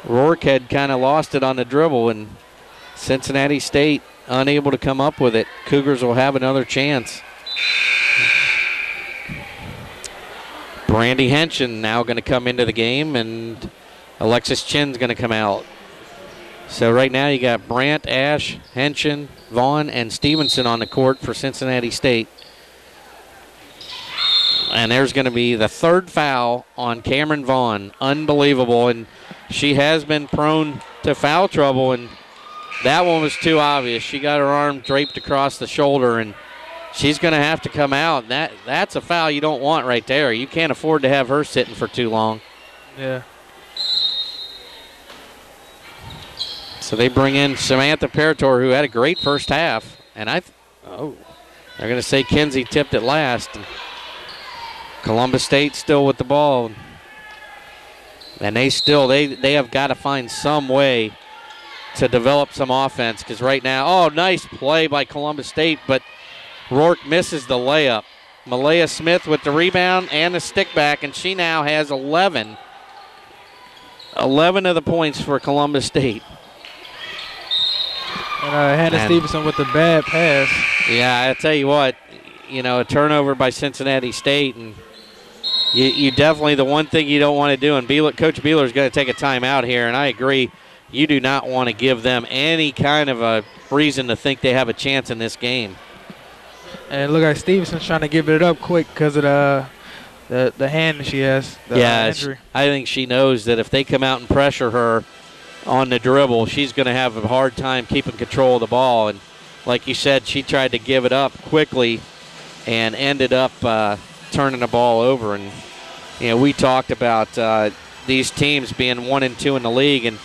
Rourke had kind of lost it on the dribble, and Cincinnati State unable to come up with it. Cougars will have another chance. Brandy Henshin now going to come into the game, and Alexis Chin's going to come out. So right now you got Brandt, Ash, Henshin, Vaughn, and Stevenson on the court for Cincinnati State. And there's going to be the 3rd foul on Cameron Vaughn. Unbelievable, and she has been prone to foul trouble, and that one was too obvious. She got her arm draped across the shoulder, and she's going to have to come out. That's a foul you don't want right there. You can't afford to have her sitting for too long. Yeah. So they bring in Samantha Parator, who had a great first half. And they're going to say Kinsey tipped it last. And Columbus State still with the ball. And they have got to find some way to develop some offense, because right now, nice play by Columbus State, but Rourke misses the layup. Malaya Smith with the rebound and the stick back, and she now has 11 of the points for Columbus State. And Hannah Stevenson with the bad pass. Yeah, I tell you what, a turnover by Cincinnati State, and you definitely, the one thing you don't want to do, and Coach Beeler is going to take a timeout here, and I agree, you do not want to give them any kind of a reason to think they have a chance in this game. And look like Stevenson's trying to give it up quick because of the hand she has. Injury. I think she knows that if they come out and pressure her on the dribble, she's going to have a hard time keeping control of the ball. And like you said, she tried to give it up quickly and ended up turning the ball over. And we talked about these teams being 1 and 2 in the league, and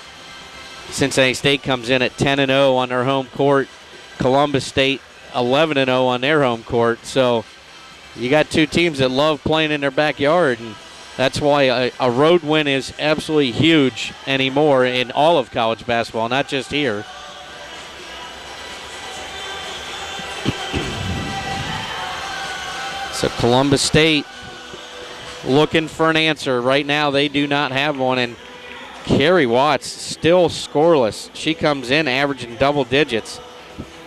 Cincinnati State comes in at 10-0 on their home court. Columbus State 11-0 on their home court. So you got 2 teams that love playing in their backyard, and that's why a road win is absolutely huge anymore in all of college basketball, not just here. So Columbus State looking for an answer. Right now they do not have one, and Carrie Watts still scoreless. She comes in averaging double digits.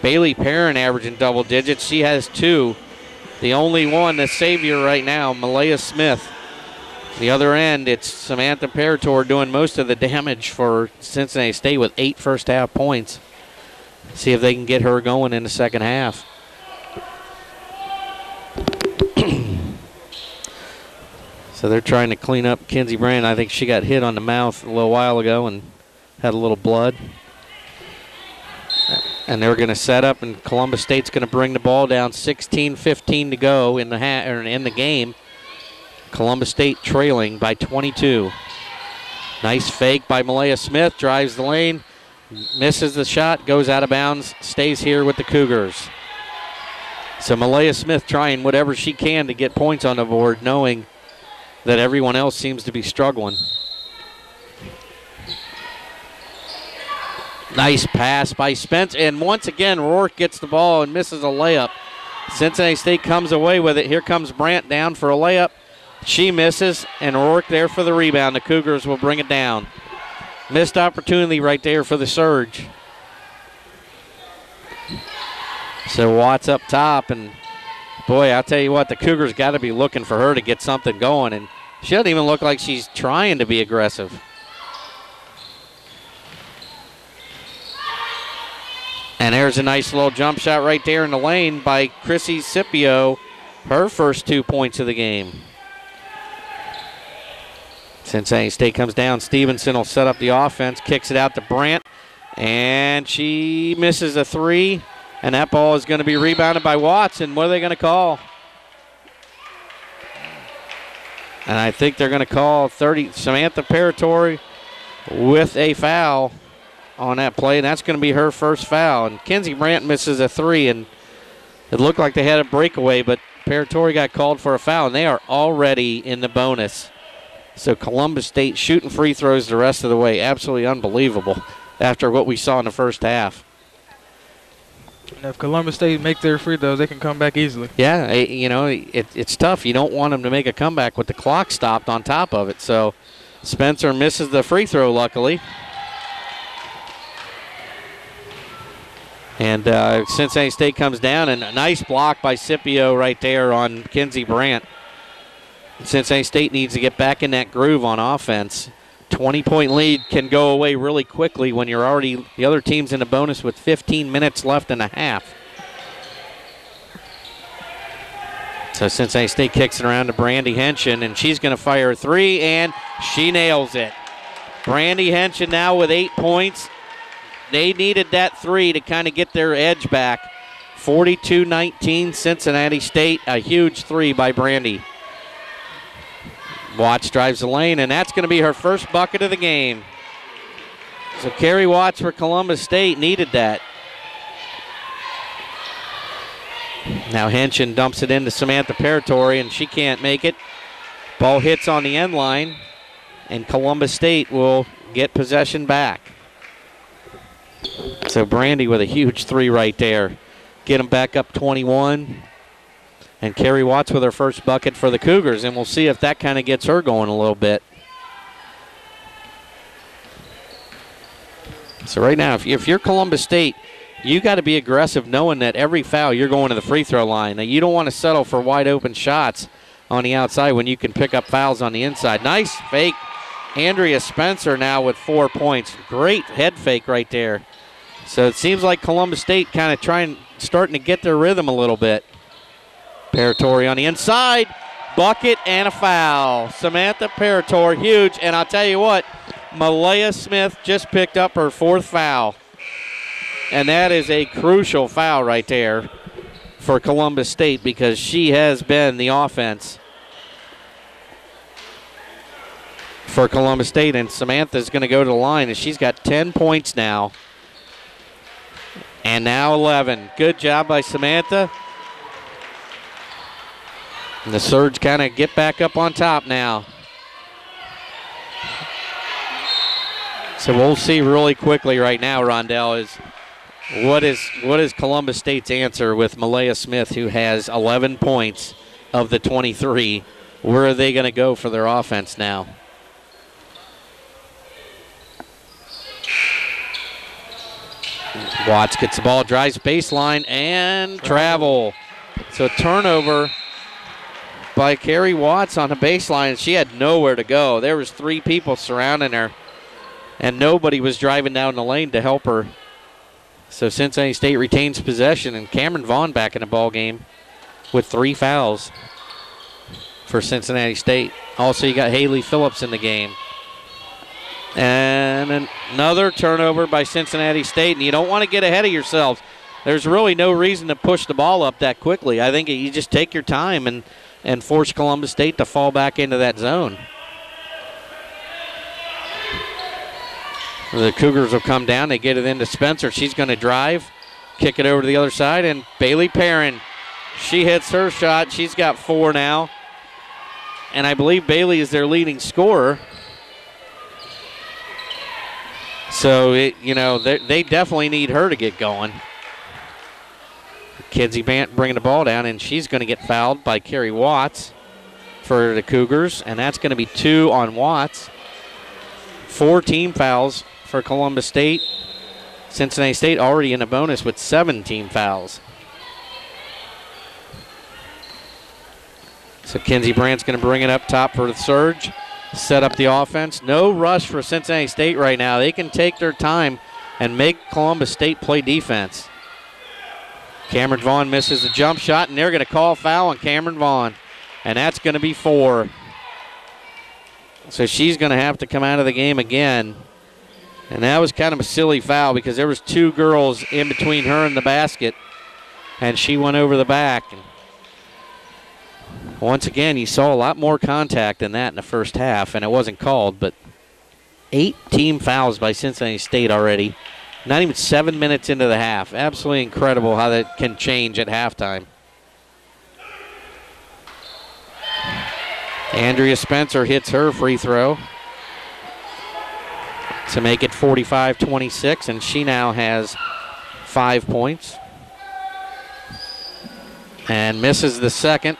Bailey Perrin averaging double digits. She has 2. The only one, the savior right now, Malaya Smith. The other end, it's Samantha Parator doing most of the damage for Cincinnati State with 8 first-half points. See if they can get her going in the second half. So they're trying to clean up Kinsey Brand. I think she got hit on the mouth a little while ago and had a little blood. And they're going to set up, and Columbus State's going to bring the ball down. 16:15 to go in the game. Columbus State trailing by 22. Nice fake by Malaya Smith. Drives the lane, misses the shot, goes out of bounds, stays here with the Cougars. So Malaya Smith trying whatever she can to get points on the board, knowing that everyone else seems to be struggling. Nice pass by Spence, and once again Rourke gets the ball and misses a layup. Cincinnati State comes away with it. Here comes Brandt down for a layup. She misses, and Rourke there for the rebound. The Cougars will bring it down. Missed opportunity right there for the Surge. So Watts up top, and boy, I'll tell you what, the Cougars got to be looking for her to get something going, and she doesn't even look like she's trying to be aggressive. And there's a nice little jump shot right there in the lane by Chrissy Scipio, her first 2 points of the game. Cincinnati State comes down. Stevenson will set up the offense, kicks it out to Brandt, and she misses a three, and that ball is going to be rebounded by Watson. What are they going to call? And I think they're going to call Samantha Paratori with a foul on that play, and that's going to be her first foul. And Kenzie Brandt misses a three, and it looked like they had a breakaway, but Paratori got called for a foul, and they are already in the bonus. So Columbus State shooting free throws the rest of the way. Absolutely unbelievable after what we saw in the first half. And if Columbus State make their free throws, they can come back easily. Yeah, it's tough. You don't want them to make a comeback with the clock stopped on top of it. So Spencer misses the free throw, luckily. And Cincinnati State comes down, and a nice block by Scipio right there on Kenzie Brandt. Cincinnati State needs to get back in that groove on offense. 20-point lead can go away really quickly when you're already the other team's in the bonus with 15 minutes left in the half. So Cincinnati State kicks it around to Brandy Henshin, and she's going to fire a three, and she nails it. Brandy Henshin now with 8 points. They needed that three to kind of get their edge back. 42-19 Cincinnati State. A huge three by Brandy. Watts drives the lane, and that's going to be her first bucket of the game. So Carrie Watts for Columbus State needed that. Now Henshin dumps it into Samantha Paratori, and she can't make it. Ball hits on the end line, and Columbus State will get possession back. So Brandy with a huge three right there. Get them back up 21. And Carrie Watts with her first bucket for the Cougars, and we'll see if that kind of gets her going a little bit. So right now, if you're Columbus State, you got to be aggressive knowing that every foul you're going to the free throw line. Now, you don't want to settle for wide open shots on the outside when you can pick up fouls on the inside. Nice fake. Andrea Spencer now with 4 points. Great head fake right there. So it seems like Columbus State kind of starting to get their rhythm a little bit. Paratori on the inside, bucket and a foul. Samantha Paratori, huge, and I'll tell you what, Malaya Smith just picked up her 4th foul. And that is a crucial foul right there for Columbus State because she has been the offense for Columbus State, and Samantha's going to go to the line, and she's got 10 points now. And now 11. Good job by Samantha. And the Surge kind of get back up on top now. So we'll see really quickly right now, Rondell, is what is Columbus State's answer with Malaya Smith, who has 11 points of the 23. Where are they going to go for their offense now? Watts gets the ball, drives baseline, and travel. So turnover by Carrie Watts on the baseline. She had nowhere to go. There was 3 people surrounding her, and nobody was driving down the lane to help her. So Cincinnati State retains possession, and Cameron Vaughn back in the ball game with 3 fouls for Cincinnati State. Also, you got Haley Phillips in the game. And another turnover by Cincinnati State, and you don't want to get ahead of yourselves. There's really no reason to push the ball up that quickly. I think you just take your time and force Columbus State to fall back into that zone. The Cougars will come down. They get it into Spencer. She's going to drive, kick it over to the other side, and Bailey Perrin, she hits her shot. She's got 4 now. And I believe Bailey is their leading scorer. So, they definitely need her to get going. Kenzie Bant bringing the ball down, and she's going to get fouled by Carrie Watts. for the Cougars, and that's going to be 2 on Watts. 4 team fouls for Columbus State. Cincinnati State already in a bonus with 7 team fouls. So Kinsey Brandt's going to bring it up top for the surge, set up the offense. No rush for Cincinnati State right now. They can take their time and make Columbus State play defense. Cameron Vaughn misses the jump shot, and they're going to call a foul on Cameron Vaughn, and that's going to be 4. So she's going to have to come out of the game again. And that was kind of a silly foul because there was 2 girls in between her and the basket, and she went over the back. And once again, you saw a lot more contact than that in the first half, and it wasn't called, but 8 team fouls by Cincinnati State already. Not even 7 minutes into the half. Absolutely incredible how that can change at halftime. Andrea Spencer hits her free throw to make it 45-26, and she now has 5 points. And misses the second.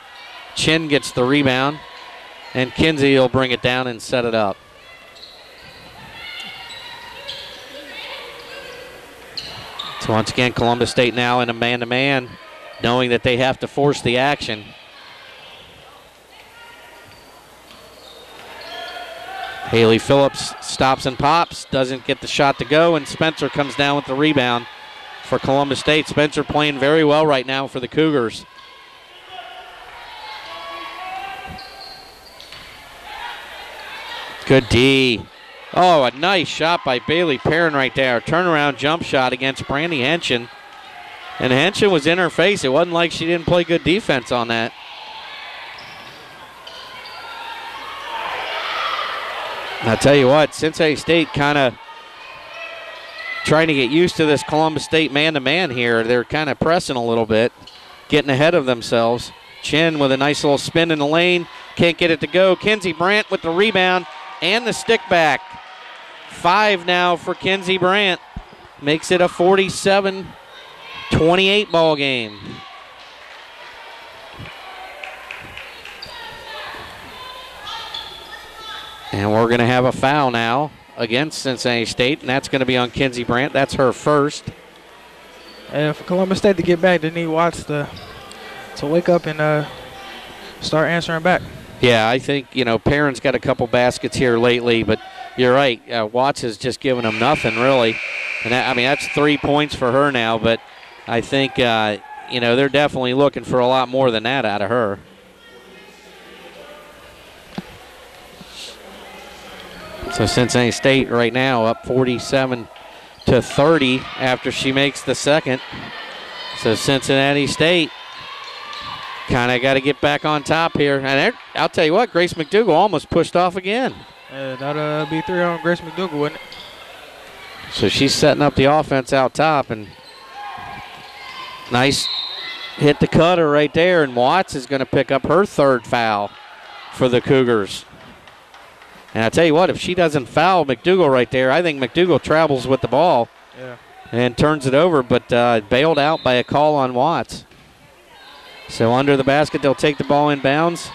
Chin gets the rebound, and Kinsey will bring it down and set it up. So once again, Columbus State now in a man-to-man, knowing that they have to force the action. Haley Phillips stops and pops, doesn't get the shot to go, and Spencer comes down with the rebound for Columbus State. Spencer playing very well right now for the Cougars. Good D. Oh, a nice shot by Bailey Perrin right there. Turnaround jump shot against Brandy Henshin. And Henshin was in her face. It wasn't like she didn't play good defense on that. I'll tell you what, Cincinnati State kind of trying to get used to this Columbus State man-to-man here. They're kind of pressing a little bit, getting ahead of themselves. Chin with a nice little spin in the lane. Can't get it to go. Kinsey Brandt with the rebound and the stick back. 5 now for Kinsey Brandt. Makes it a 47-28 ball game. And we're going to have a foul now against Cincinnati State, and that's going to be on Kinsey Brandt. That's her first. And for Columbus State to get back, they need Watts to wake up and start answering back. Yeah, I think, Perrin's got a couple baskets here lately, but you're right. Watts has just given them nothing, really. And that's 3 points for her now, but I think, they're definitely looking for a lot more than that out of her. So Cincinnati State right now up 47-30 after she makes the second. So Cincinnati State kind of got to get back on top here. And I'll tell you what, Grace McDougal almost pushed off again. That'll be 3 on Grace McDougal, wouldn't it? So she's setting up the offense out top, and nice hit the cutter right there, and Watts is going to pick up her 3rd foul for the Cougars. And I tell you what, if she doesn't foul McDougal right there, I think McDougal travels with the ball and turns it over, but bailed out by a call on Watts. So under the basket, they'll take the ball in bounds.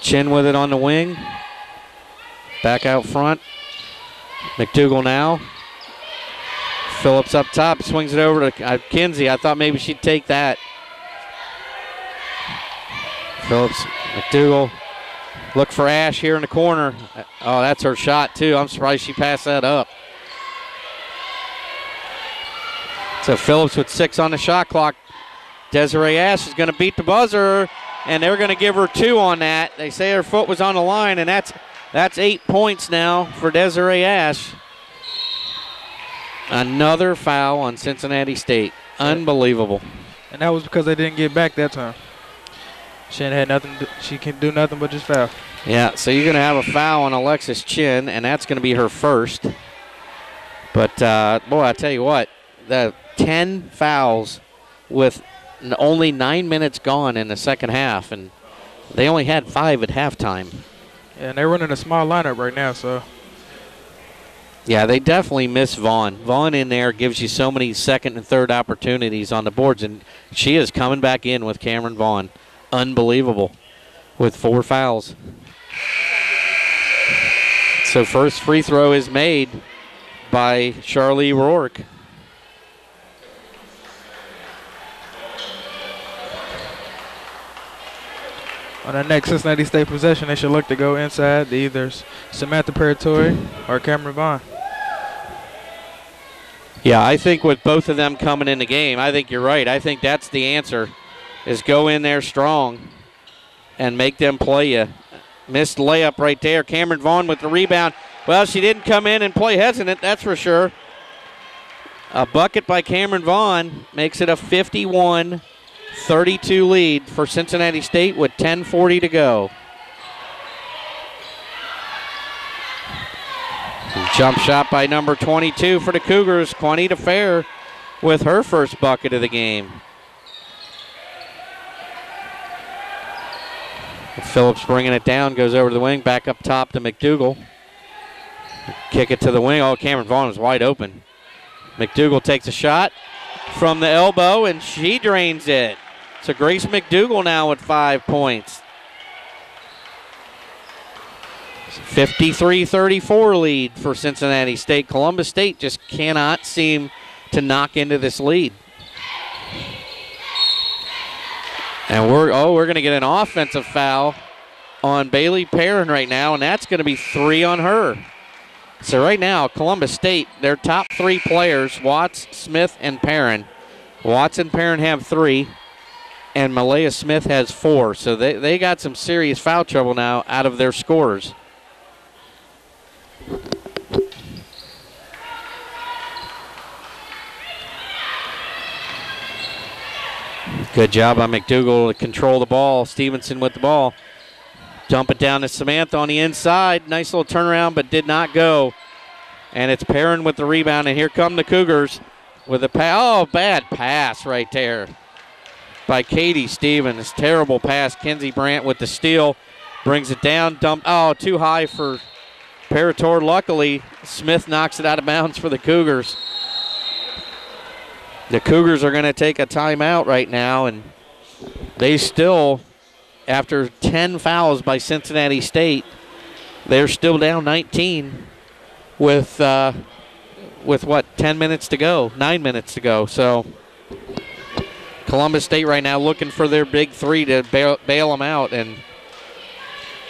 Chin with it on the wing. Back out front. McDougal now. Phillips up top, swings it over to Kinsey. I thought maybe she'd take that. Phillips, McDougal. Look for Ash here in the corner. Oh, that's her shot, too. I'm surprised she passed that up. So Phillips with 6 on the shot clock. Desiree Ash is going to beat the buzzer, and they're going to give her 2 on that. They say her foot was on the line, and that's 8 points now for Desiree Ash. Another foul on Cincinnati State. Unbelievable. And that was because they didn't get back that time. She had nothing. She can do nothing but just foul. Yeah, so you're going to have a foul on Alexis Chin, and that's going to be her first. But, boy, I tell you what, the 10 fouls with only 9 minutes gone in the second half, and they only had 5 at halftime. Yeah, and they're running a small lineup right now, so. Yeah, they definitely miss Vaughn. Vaughn in there gives you so many second and third opportunities on the boards, and she is coming back in with Cameron Vaughn. Unbelievable. with 4 fouls. So first free throw is made by Charlie Rourke. On the next Cincinnati State possession, they should look to go inside to either Samantha Paratori or Cameron Vaughn. Yeah, I think with both of them coming in the game, I think you're right. I think that's the answer, is go in there strong and make them play you. Missed layup right there. Cameron Vaughn with the rebound. Well, she didn't come in and play hesitant, that's for sure. A bucket by Cameron Vaughn makes it a 51-32 lead for Cincinnati State with 10:40 to go. Jump shot by number 22 for the Cougars, Juanita Fair, with her first bucket of the game. Phillips bringing it down, goes over to the wing, back up top to McDougal. Kick it to the wing. Oh, Cameron Vaughn is wide open. McDougal takes a shot from the elbow, and she drains it. So Grace McDougal now with 5 points. 53-34 lead for Cincinnati State. Columbus State just cannot seem to knock into this lead. And we're going to get an offensive foul on Bailey Perrin right now, and that's going to be 3 on her. So right now, Columbus State, their top 3 players, Watts, Smith, and Perrin. Watts and Perrin have 3, and Malaya Smith has 4. So they got some serious foul trouble now out of their scorers. Good job by McDougal to control the ball. Stevenson with the ball. Dump it down to Samantha on the inside. Nice little turnaround, but did not go. And it's Perrin with the rebound, and here come the Cougars with a pass. Oh, bad pass right there by Katie Stevens. Terrible pass. Kenzie Brandt with the steal. Brings it down. Dump. Oh, too high for Parator. Luckily, Smith knocks it out of bounds for the Cougars. The Cougars are going to take a timeout right now, and they still, after 10 fouls by Cincinnati State, they're still down 19 with what, 10 minutes to go, 9 minutes to go. So Columbus State right now looking for their big 3 to bail them out, and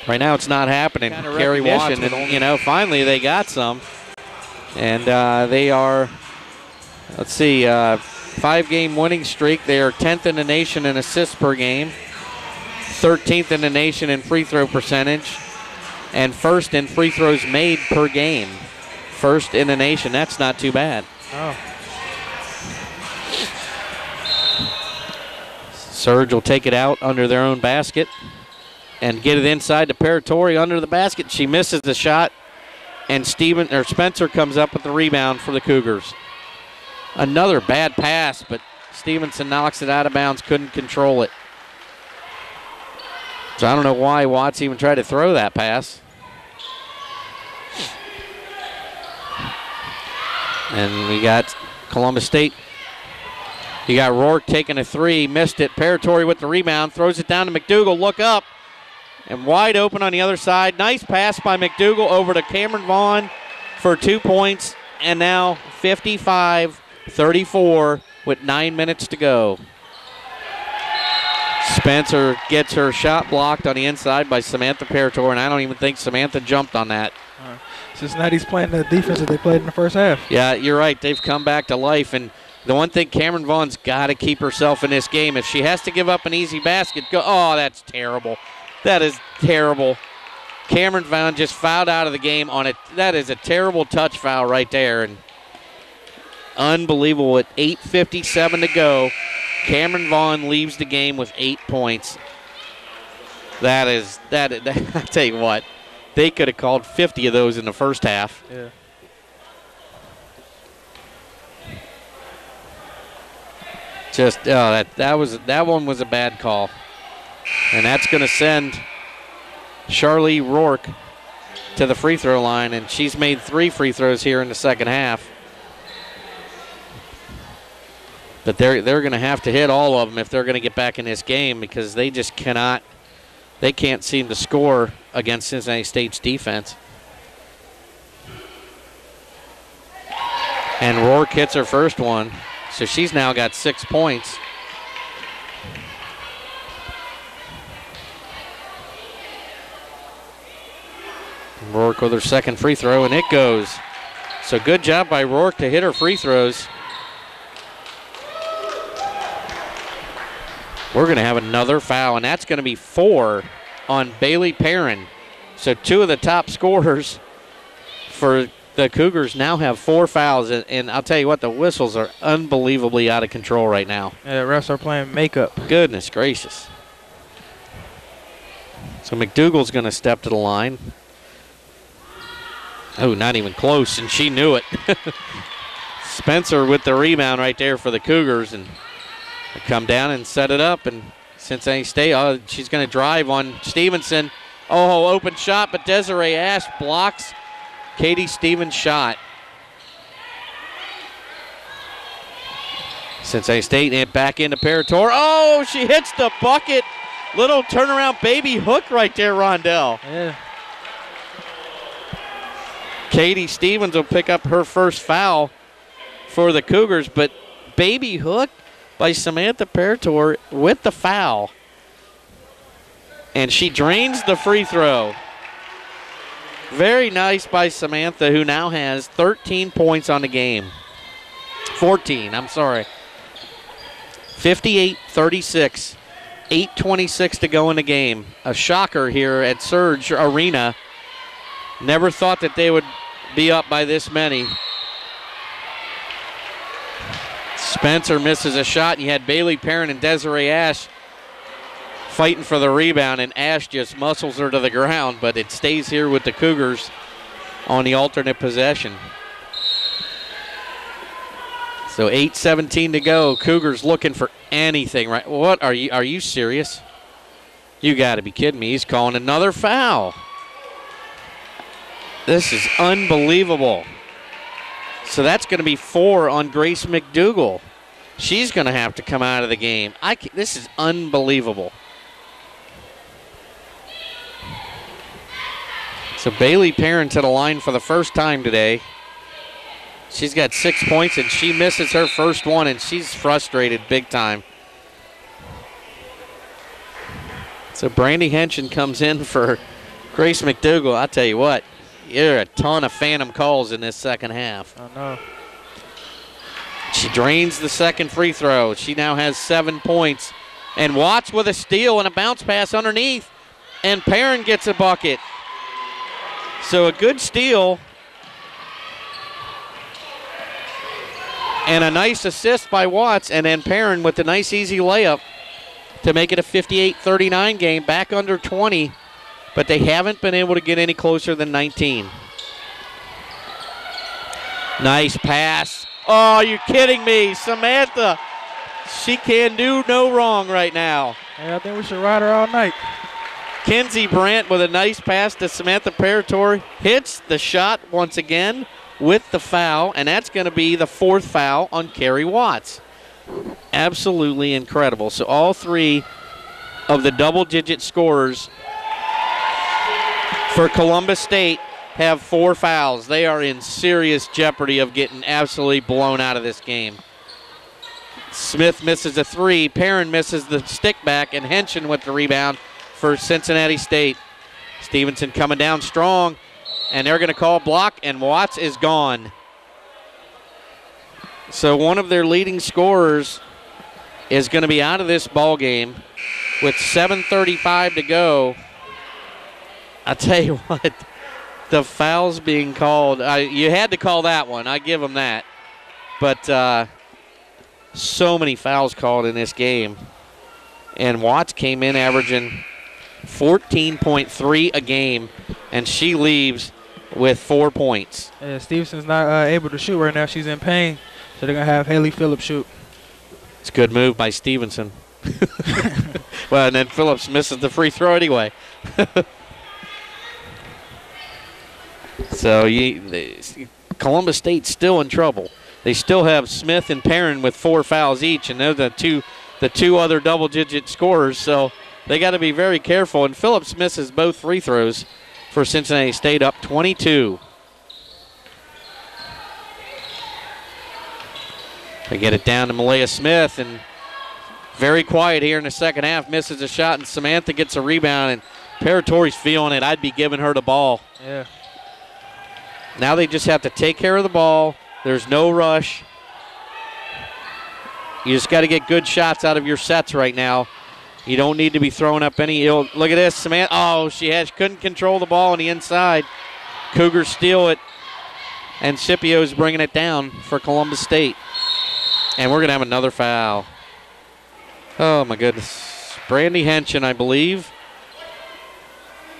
right now it's not happening. Kerry Washington, and finally they got some, and they are, let's see, 5-game winning streak. They are 10th in the nation in assists per game, 13th in the nation in free throw percentage, and first in free throws made per game. First in the nation. That's not too bad. Oh. Surge will take it out under their own basket and get it inside to Paratori under the basket. She misses the shot, and Spencer comes up with the rebound for the Cougars. Another bad pass, but Stevenson knocks it out of bounds, couldn't control it. So I don't know why Watts even tried to throw that pass. And we got Columbus State. You got Rourke taking a 3, missed it. Paratori with the rebound, throws it down to McDougal. Look up, and wide open on the other side. Nice pass by McDougal over to Cameron Vaughn for 2 points, and now 55-34 with 9 minutes to go. Spencer gets her shot blocked on the inside by Samantha Parator, and I don't even think Samantha jumped on that. Cincinnati's playing the defense that they played in the first half. Yeah, you're right. They've come back to life, and the one thing Cameron Vaughn's got to keep herself in this game. If she has to give up an easy basket, go. Oh, that's terrible. That is terrible. Cameron Vaughn just fouled out of the game on it. That is a terrible touch foul right there, and unbelievable. With 8:57 to go, Cameron Vaughn leaves the game with 8 points. I tell you what, they could have called 50 of those in the first half. Yeah. Just that one was a bad call, and that's going to send Charlie Rourke to the free throw line, and she's made 3 free throws here in the second half. But they're going to have to hit all of them if they're going to get back in this game, because they just cannot they can't seem to score against Cincinnati State's defense. And Rourke hits her first one, so she's now got 6 points. Rourke with her second free throw, and it goes. So good job by Rourke to hit her free throws. We're going to have another foul, and that's going to be 4 on Bailey Perrin. So 2 of the top scorers for the Cougars now have 4 fouls, and I'll tell you what, the whistles are unbelievably out of control right now. Yeah, the refs are playing makeup. Goodness gracious. So McDougal's going to step to the line. Oh, not even close, and she knew it. Spencer with the rebound right there for the Cougars, and come down and set it up, and Cincinnati State, she's going to drive on Stevenson. Oh, open shot, but Desiree Ash blocks Katie Stevens' shot. Cincinnati State back into Parator. Oh, she hits the bucket. Little turnaround baby hook right there, Rondell. Yeah. Katie Stevens will pick up her first foul for the Cougars, but baby hook by Samantha Parator with the foul. And she drains the free throw. Very nice by Samantha, who now has 13 points on the game. 14, I'm sorry. 58-36. 8:26 to go in the game. A shocker here at Surge Arena. Never thought that they would be up by this many. Spencer misses a shot, and you had Bailey Perrin and Desiree Ash fighting for the rebound, and Ash just muscles her to the ground, but it stays here with the Cougars on the alternate possession. So 8:17 to go. Cougars looking for anything, right? What are you serious? You got to be kidding me. He's calling another foul. This is unbelievable. So that's going to be 4 on Grace McDougal. She's going to have to come out of the game. This is unbelievable. So Bailey Perrin to the line for the first time today. She's got 6 points, and she misses her first one, and she's frustrated big time. So Brandy Henshin comes in for Grace McDougal. I'll tell you what, there are a ton of phantom calls in this second half. I know. She drains the second free throw. She now has 7 points. And Watts with a steal and a bounce pass underneath. And Perrin gets a bucket. So a good steal. And a nice assist by Watts. And then Perrin with the nice easy layup to make it a 58-39 game. Back under 20. But they haven't been able to get any closer than 19. Nice pass. Oh, you're kidding me. Samantha, she can do no wrong right now. Yeah, I think we should ride her all night. Kinsey Brandt with a nice pass to Samantha Parator. Hits the shot once again with the foul, and that's going to be the 4th foul on Carrie Watts. Absolutely incredible. So all 3 of the double-digit scorers for Columbus State have 4 fouls. They are in serious jeopardy of getting absolutely blown out of this game. Smith misses a 3. Perrin misses the stick back, and Henshin with the rebound for Cincinnati State. Stevenson coming down strong, and they're going to call block, and Watts is gone. So one of their leading scorers is going to be out of this ball game with 7:35 to go. I tell you what, the foul's being called. You had to call that one. I give them that. But so many fouls called in this game. And Watts came in averaging 14.3 a game, and she leaves with 4 points. Yeah, Stevenson's not able to shoot right now. She's in pain, so they're going to have Haley Phillips shoot. It's a good move by Stevenson. Well, and then Phillips misses the free throw anyway. So Columbus State's still in trouble. They still have Smith and Perrin with 4 fouls each, and they're the two other double-digit scorers. So they got to be very careful. And Phillips misses both free throws for Cincinnati State, up 22. They get it down to Malaya Smith, and very quiet here in the second half. Misses a shot, and Samantha gets a rebound, and Paratori's feeling it. I'd be giving her the ball. Yeah. Now they just have to take care of the ball. There's no rush. You just got to get good shots out of your sets right now. You don't need to be throwing up any ill. Look at this, Samantha. Oh, she couldn't control the ball on the inside. Cougars steal it, and Scipio's bringing it down for Columbus State. And we're going to have another foul. Oh, my goodness. Brandy Henshin, I believe,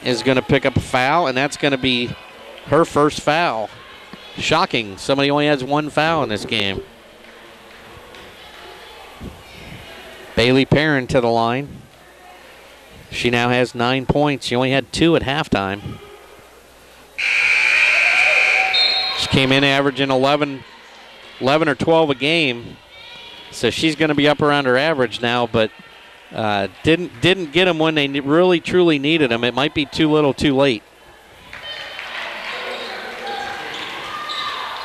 is going to pick up a foul, and that's going to be her first foul. Shocking. Somebody only has one foul in this game. Bailey Perrin to the line. She now has 9 points. She only had 2 at halftime. She came in averaging 11 or 12 a game. So she's going to be up around her average now, but didn't get them when they really, truly needed them. It might be too little, too late.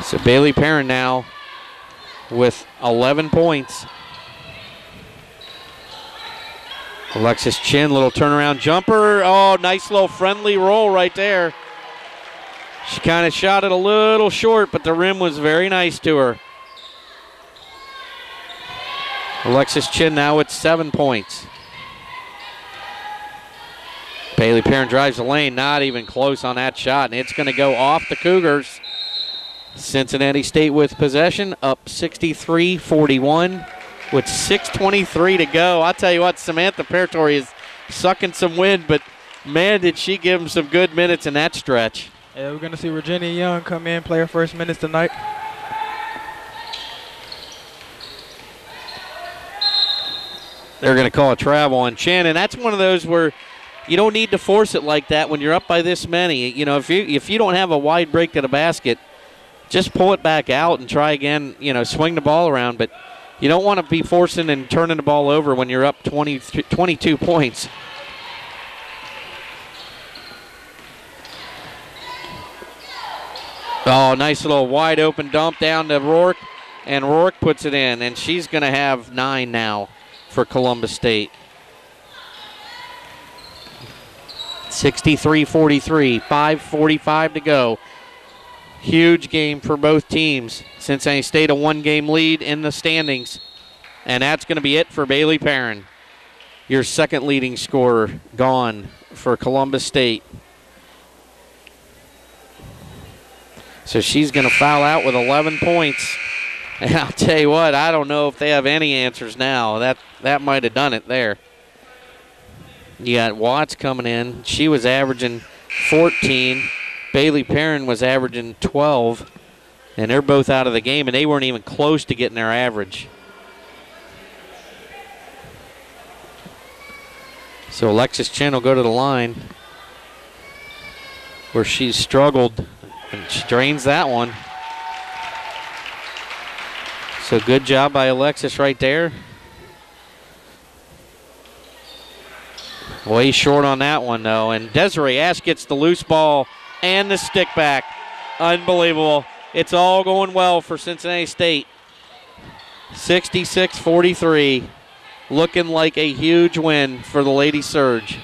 So Bailey Perrin now with 11 points. Alexis Chin, little turnaround jumper. Oh, nice little friendly roll right there. She kind of shot it a little short, but the rim was very nice to her. Alexis Chin now with 7 points. Bailey Perrin drives the lane, not even close on that shot, and it's going to go off the Cougars. Cincinnati State with possession, up 63-41 with 6:23 to go. I'll tell you what, Samantha Paratori is sucking some wind, but man, did she give them some good minutes in that stretch. Yeah, we're going to see Virginia Young come in, play her first minutes tonight. They're going to call a travel on Chin, and that's one of those where you don't need to force it like that when you're up by this many. You know, if you don't have a wide break to the basket, just pull it back out and try again, you know, swing the ball around. But you don't want to be forcing and turning the ball over when you're up 22 points. Oh, nice little wide open dump down to Rourke, and Rourke puts it in, and she's going to have 9 now for Columbus State. 63-43, 5:45 to go. Huge game for both teams. Cincinnati State a 1-game lead in the standings. And that's going to be it for Bailey Perrin. Your second leading scorer gone for Columbus State. So she's going to foul out with 11 points. And I'll tell you what, I don't know if they have any answers now. That might have done it there. You got Watts coming in. She was averaging 14. Bailey Perrin was averaging 12, and they're both out of the game, and they weren't even close to getting their average. So Alexis Chin will go to the line where she's struggled, and she drains that one. So good job by Alexis right there. Way short on that one, though, and Desiree Ash gets the loose ball and the stick back. Unbelievable. It's all going well for Cincinnati State. 66-43. Looking like a huge win for the Lady Surge.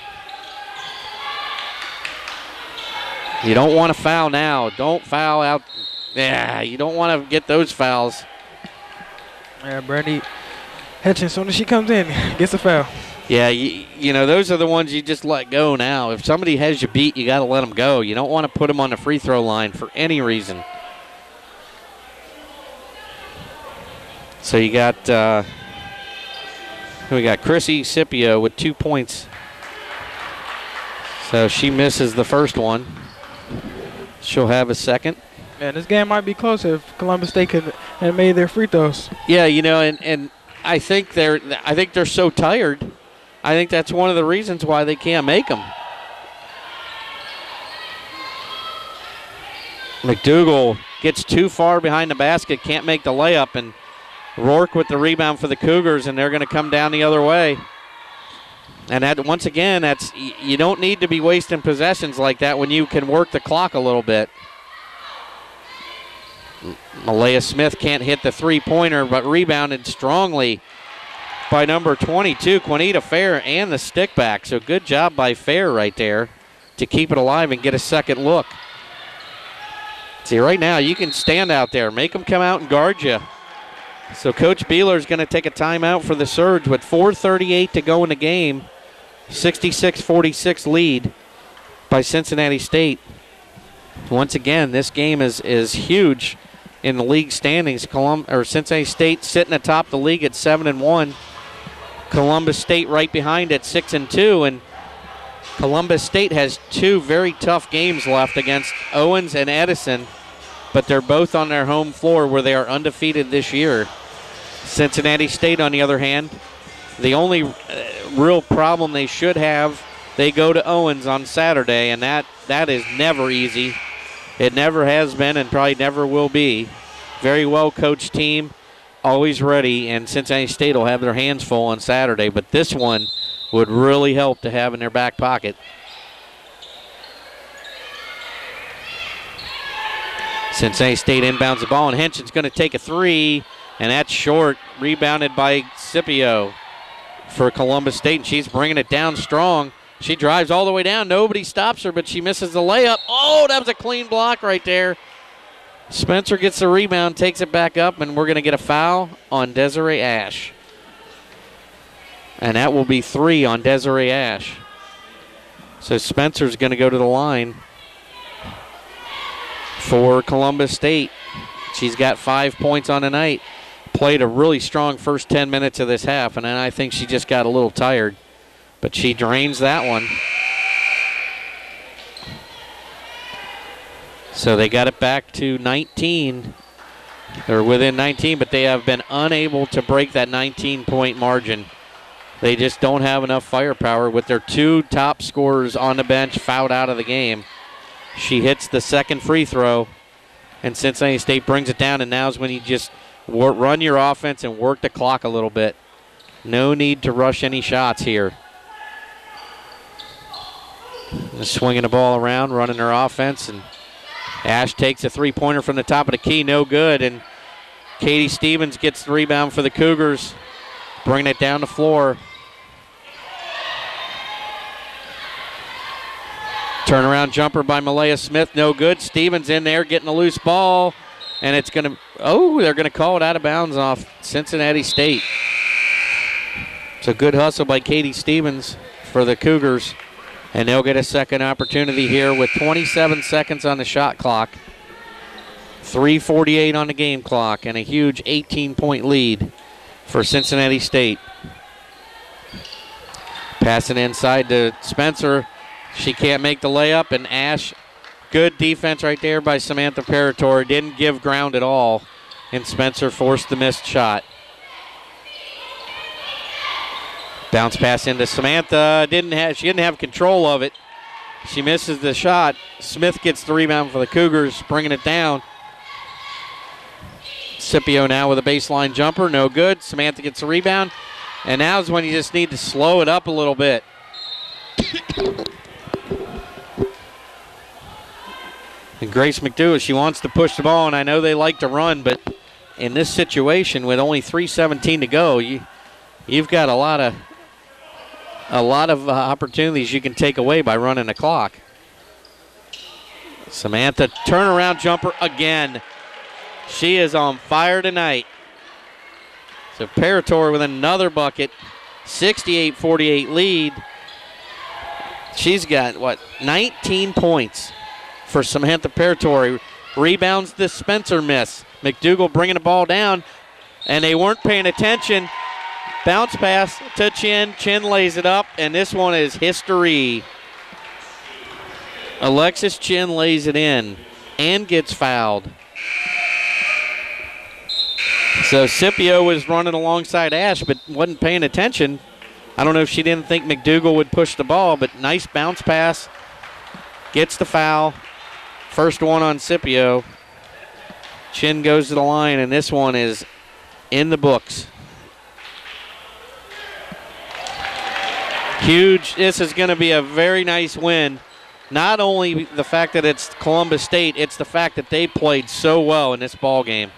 You don't want to foul now. Don't foul out. Yeah, you don't want to get those fouls. Yeah, Brandy Hitchens, as soon as she comes in, gets a foul. Yeah, you know, those are the ones you just let go now. If somebody has you beat, you got to let them go. You don't want to put them on the free throw line for any reason. So you got, we got Chrissy Scipio with 2 points. So she misses the first one. She'll have a second. Man, this game might be close if Columbus State could have made their free throws. Yeah, you know, and I think they're so tired. I think that's one of the reasons why they can't make them. McDougal gets too far behind the basket, can't make the layup, and Rourke with the rebound for the Cougars, and they're going to come down the other way. And that, once again, you don't need to be wasting possessions like that when you can work the clock a little bit. Malaya Smith can't hit the three-pointer, but rebounded strongly by number 22, Quinita Fair, and the stick back. So good job by Fair right there to keep it alive and get a second look. See, right now you can stand out there, make them come out and guard you. So Coach Beeler is going to take a timeout for the Surge with 4:38 to go in the game. 66-46 lead by Cincinnati State. Once again, this game is huge in the league standings. Cincinnati State sitting atop the league at 7-1. Columbus State right behind at 6-2, and Columbus State has two very tough games left against Owens and Edison, but they're both on their home floor where they are undefeated this year. Cincinnati State, on the other hand, the only real problem they should have, they go to Owens on Saturday, and that is never easy. It never has been and probably never will be. Very well coached team, always ready, and Cincinnati State will have their hands full on Saturday, but this one would really help to have in their back pocket. Cincinnati State inbounds the ball, and Henson's going to take a three, and that's short, rebounded by Scipio for Columbus State, and she's bringing it down strong. She drives all the way down. Nobody stops her, but she misses the layup. Oh, that was a clean block right there. Spencer gets the rebound, takes it back up, and we're going to get a foul on Desiree Ash. And that will be 3 on Desiree Ash. So Spencer's going to go to the line for Columbus State. She's got 5 points on the night. Played a really strong first 10 minutes of this half, and then I think she just got a little tired. But she drains that one. So they got it back to 19. They're within 19, but they have been unable to break that 19-point margin. They just don't have enough firepower with their 2 top scorers on the bench fouled out of the game. She hits the second free throw, and Cincinnati State brings it down, and now's when you just run your offense and work the clock a little bit. No need to rush any shots here. Just swinging the ball around, running their offense, and Ash takes a three-pointer from the top of the key, no good, and Katie Stevens gets the rebound for the Cougars, bringing it down the floor. Turnaround jumper by Malaya Smith, no good. Stevens in there getting a loose ball, and it's going to, they're going to call it out of bounds off Cincinnati State. It's a good hustle by Katie Stevens for the Cougars, and they'll get a second opportunity here with 27 seconds on the shot clock. 3:48 on the game clock, and a huge 18-point lead for Cincinnati State. Passing inside to Spencer. She can't make the layup, and Ash, good defense right there by Samantha Parator. Didn't give ground at all, and Spencer forced the missed shot. Bounce pass into Samantha. She didn't have control of it. She misses the shot. Smith gets the rebound for the Cougars, bringing it down. Scipio now with a baseline jumper, no good. Samantha gets the rebound, and now is when you just need to slow it up a little bit. And Grace McDougal, she wants to push the ball, and I know they like to run, but in this situation with only 3:17 to go, you've got a lot of opportunities you can take away by running the clock. Samantha, turnaround jumper again. She is on fire tonight. So Parator with another bucket, 68-48 lead. She's got, 19 points for Samantha Parator. Rebounds the Spencer miss. McDougal bringing the ball down, and they weren't paying attention. Bounce pass to Chin. Chin lays it up, and this one is history. Alexis Chin lays it in and gets fouled. So Scipio was running alongside Ash but wasn't paying attention. I don't know if she didn't think McDougal would push the ball, but nice bounce pass. Gets the foul. First one on Scipio. Chin goes to the line, and this one is in the books. Huge. This is going to be a very nice win. Not only the fact that it's Columbus State, it's the fact that they played so well in this ball game.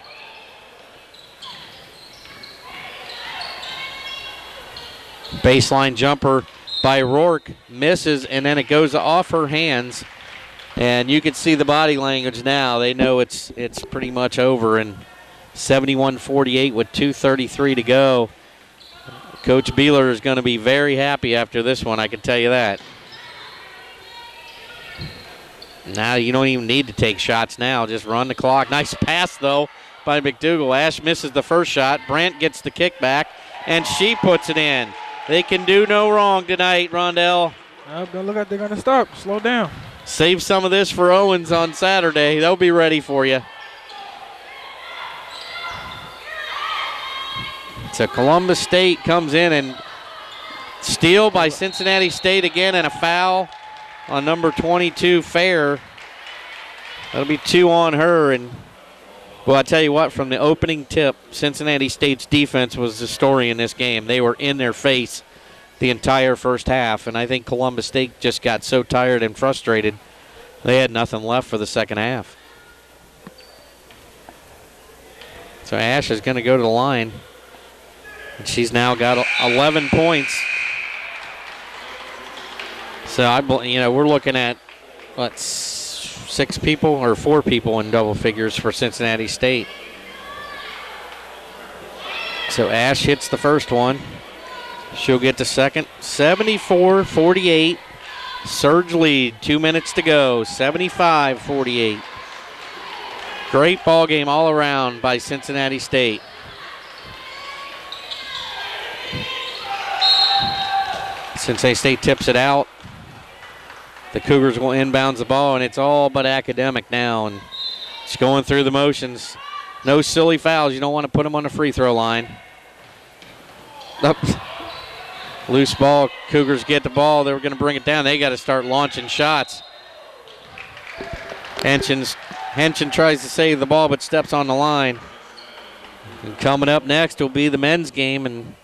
Baseline jumper by Rourke misses, and then it goes off her hands. And you can see the body language now. They know it's pretty much over. And 71-48 with 2:33 to go. Coach Beeler is going to be very happy after this one, I can tell you that. Now you don't even need to take shots now. Just run the clock. Nice pass, though, by McDougal. Ash misses the first shot. Brant gets the kickback, and she puts it in. They can do no wrong tonight, Rondell. Don't look like they're going to stop. Slow down. Save some of this for Owens on Saturday. They'll be ready for you. So Columbus State comes in, and steal by Cincinnati State again, and a foul on number 22, Fair. That'll be 2 on her. And, well, I tell you what, from the opening tip, Cincinnati State's defense was the story in this game. They were in their face the entire first half, and I think Columbus State just got so tired and frustrated, they had nothing left for the second half. So Ash is going to go to the line. And she's now got 11 points. So, we're looking at, 6 people or 4 people in double figures for Cincinnati State. So, Ash hits the first one. She'll get the second. 74-48. Surge lead. 2 minutes to go. 75-48. Great ball game all around by Cincinnati State. Cincinnati State tips it out. The Cougars will inbounds the ball, and it's all but academic now. And it's going through the motions. No silly fouls. You don't want to put them on the free throw line. Loose ball. Cougars get the ball. They were going to bring it down. They got to start launching shots. Henson tries to save the ball, but steps on the line. And coming up next will be the men's game, and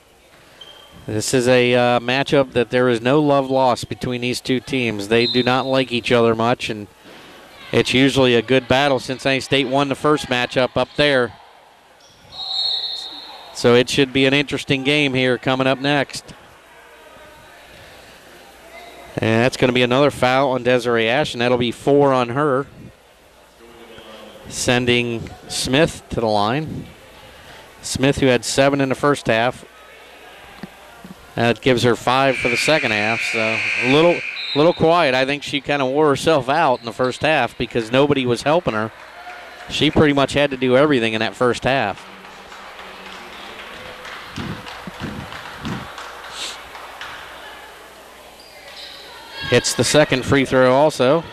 this is a matchup that there is no love lost between these two teams. They do not like each other much, and it's usually a good battle. Cincinnati State won the first matchup up there. So it should be an interesting game here coming up next. And that's going to be another foul on Desiree Ash, and that'll be 4 on her, sending Smith to the line. Smith, who had 7 in the first half. That gives her 5 for the second half, so a little quiet. I think she kind of wore herself out in the first half because nobody was helping her. She pretty much had to do everything in that first half. Hits the second free throw also,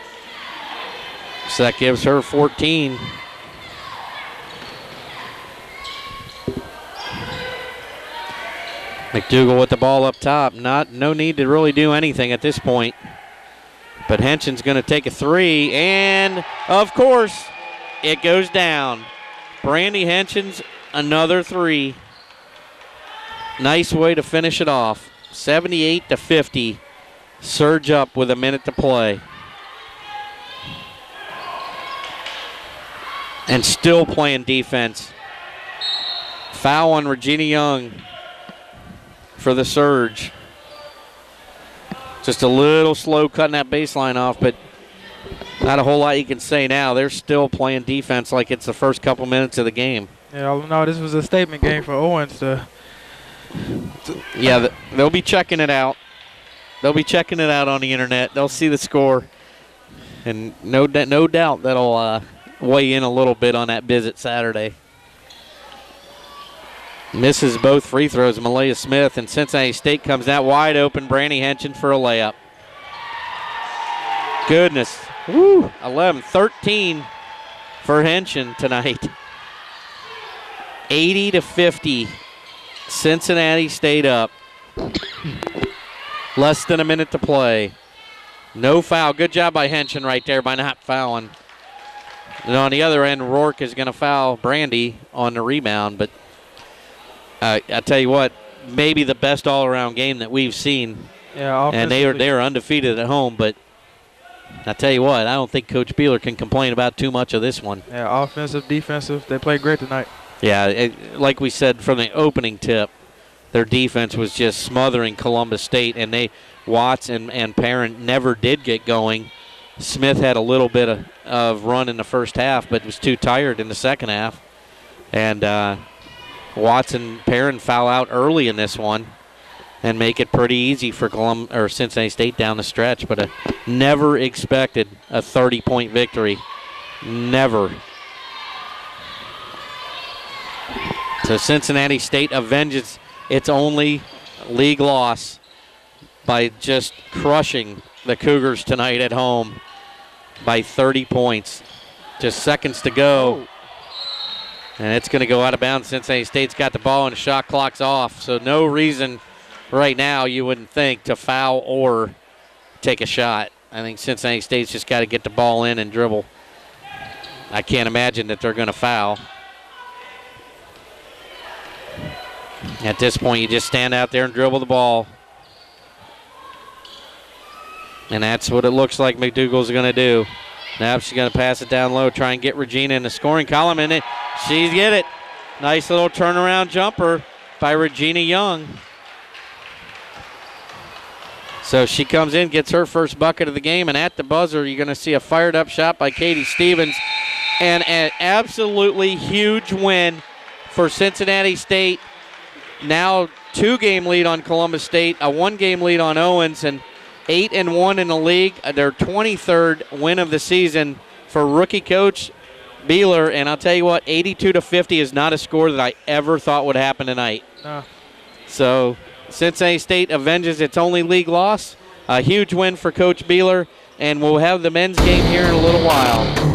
so that gives her 14. McDougal with the ball up top. No need to really do anything at this point. But Henson's going to take a 3, and of course, it goes down. Brandy Henson's another 3. Nice way to finish it off. 78-50. Surge up with a minute to play. And still playing defense. Foul on Regina Young for the Surge. Just a little slow cutting that baseline off, but not a whole lot you can say now. They're still playing defense like it's the first couple minutes of the game. Yeah, no, this was a statement game for Owens. Yeah, they'll be checking it out. They'll be checking it out on the internet. They'll see the score, and no doubt that'll weigh in a little bit on that visit Saturday. Misses both free throws, Malaya Smith, and Cincinnati State comes out wide open. Brandy Henson for a layup. Goodness. Woo. 11-13 for Henson tonight. 80-50. Cincinnati State up. Less than a minute to play. No foul. Good job by Henson right there by not fouling. And on the other end, Rourke is going to foul Brandy on the rebound, but I tell you what, maybe the best all-around game that we've seen Yeah, and they are undefeated at home. But I tell you what, I don't think Coach Beeler can complain about too much of this one. Yeah, offensive, defensive, they played great tonight. Yeah, like we said from the opening tip, their defense was just smothering Columbus State, and Watts and Parent never did get going. Smith had a little bit of run in the first half, but was too tired in the second half. And Watts and Parent foul out early in this one and make it pretty easy for Cincinnati State down the stretch. But never expected a 30-point victory. Never. So Cincinnati State avenges its only league loss by just crushing the Cougars tonight at home by 30 points. Just seconds to go. And it's going to go out of bounds. Cincinnati State's got the ball and the shot clock's off. So no reason right now, you wouldn't think, to foul or take a shot. I think Cincinnati State's just got to get the ball in and dribble. I can't imagine that they're going to foul. At this point, you just stand out there and dribble the ball. And that's what it looks like McDougal's going to do. Now she's going to pass it down low, try and get Regina in the scoring column, and she's get it. Nice little turnaround jumper by Regina Young. So she comes in, gets her first bucket of the game, and at the buzzer, you're going to see a fired-up shot by Katie Stevens. And an absolutely huge win for Cincinnati State. Now 2-game lead on Columbus State, a 1-game lead on Owens, and 8-1 in the league. Their 23rd win of the season for rookie coach Beeler. And I'll tell you what, 82-50 is not a score that I ever thought would happen tonight. No. So Cincinnati State avenges its only league loss. A huge win for Coach Beeler, and we'll have the men's game here in a little while.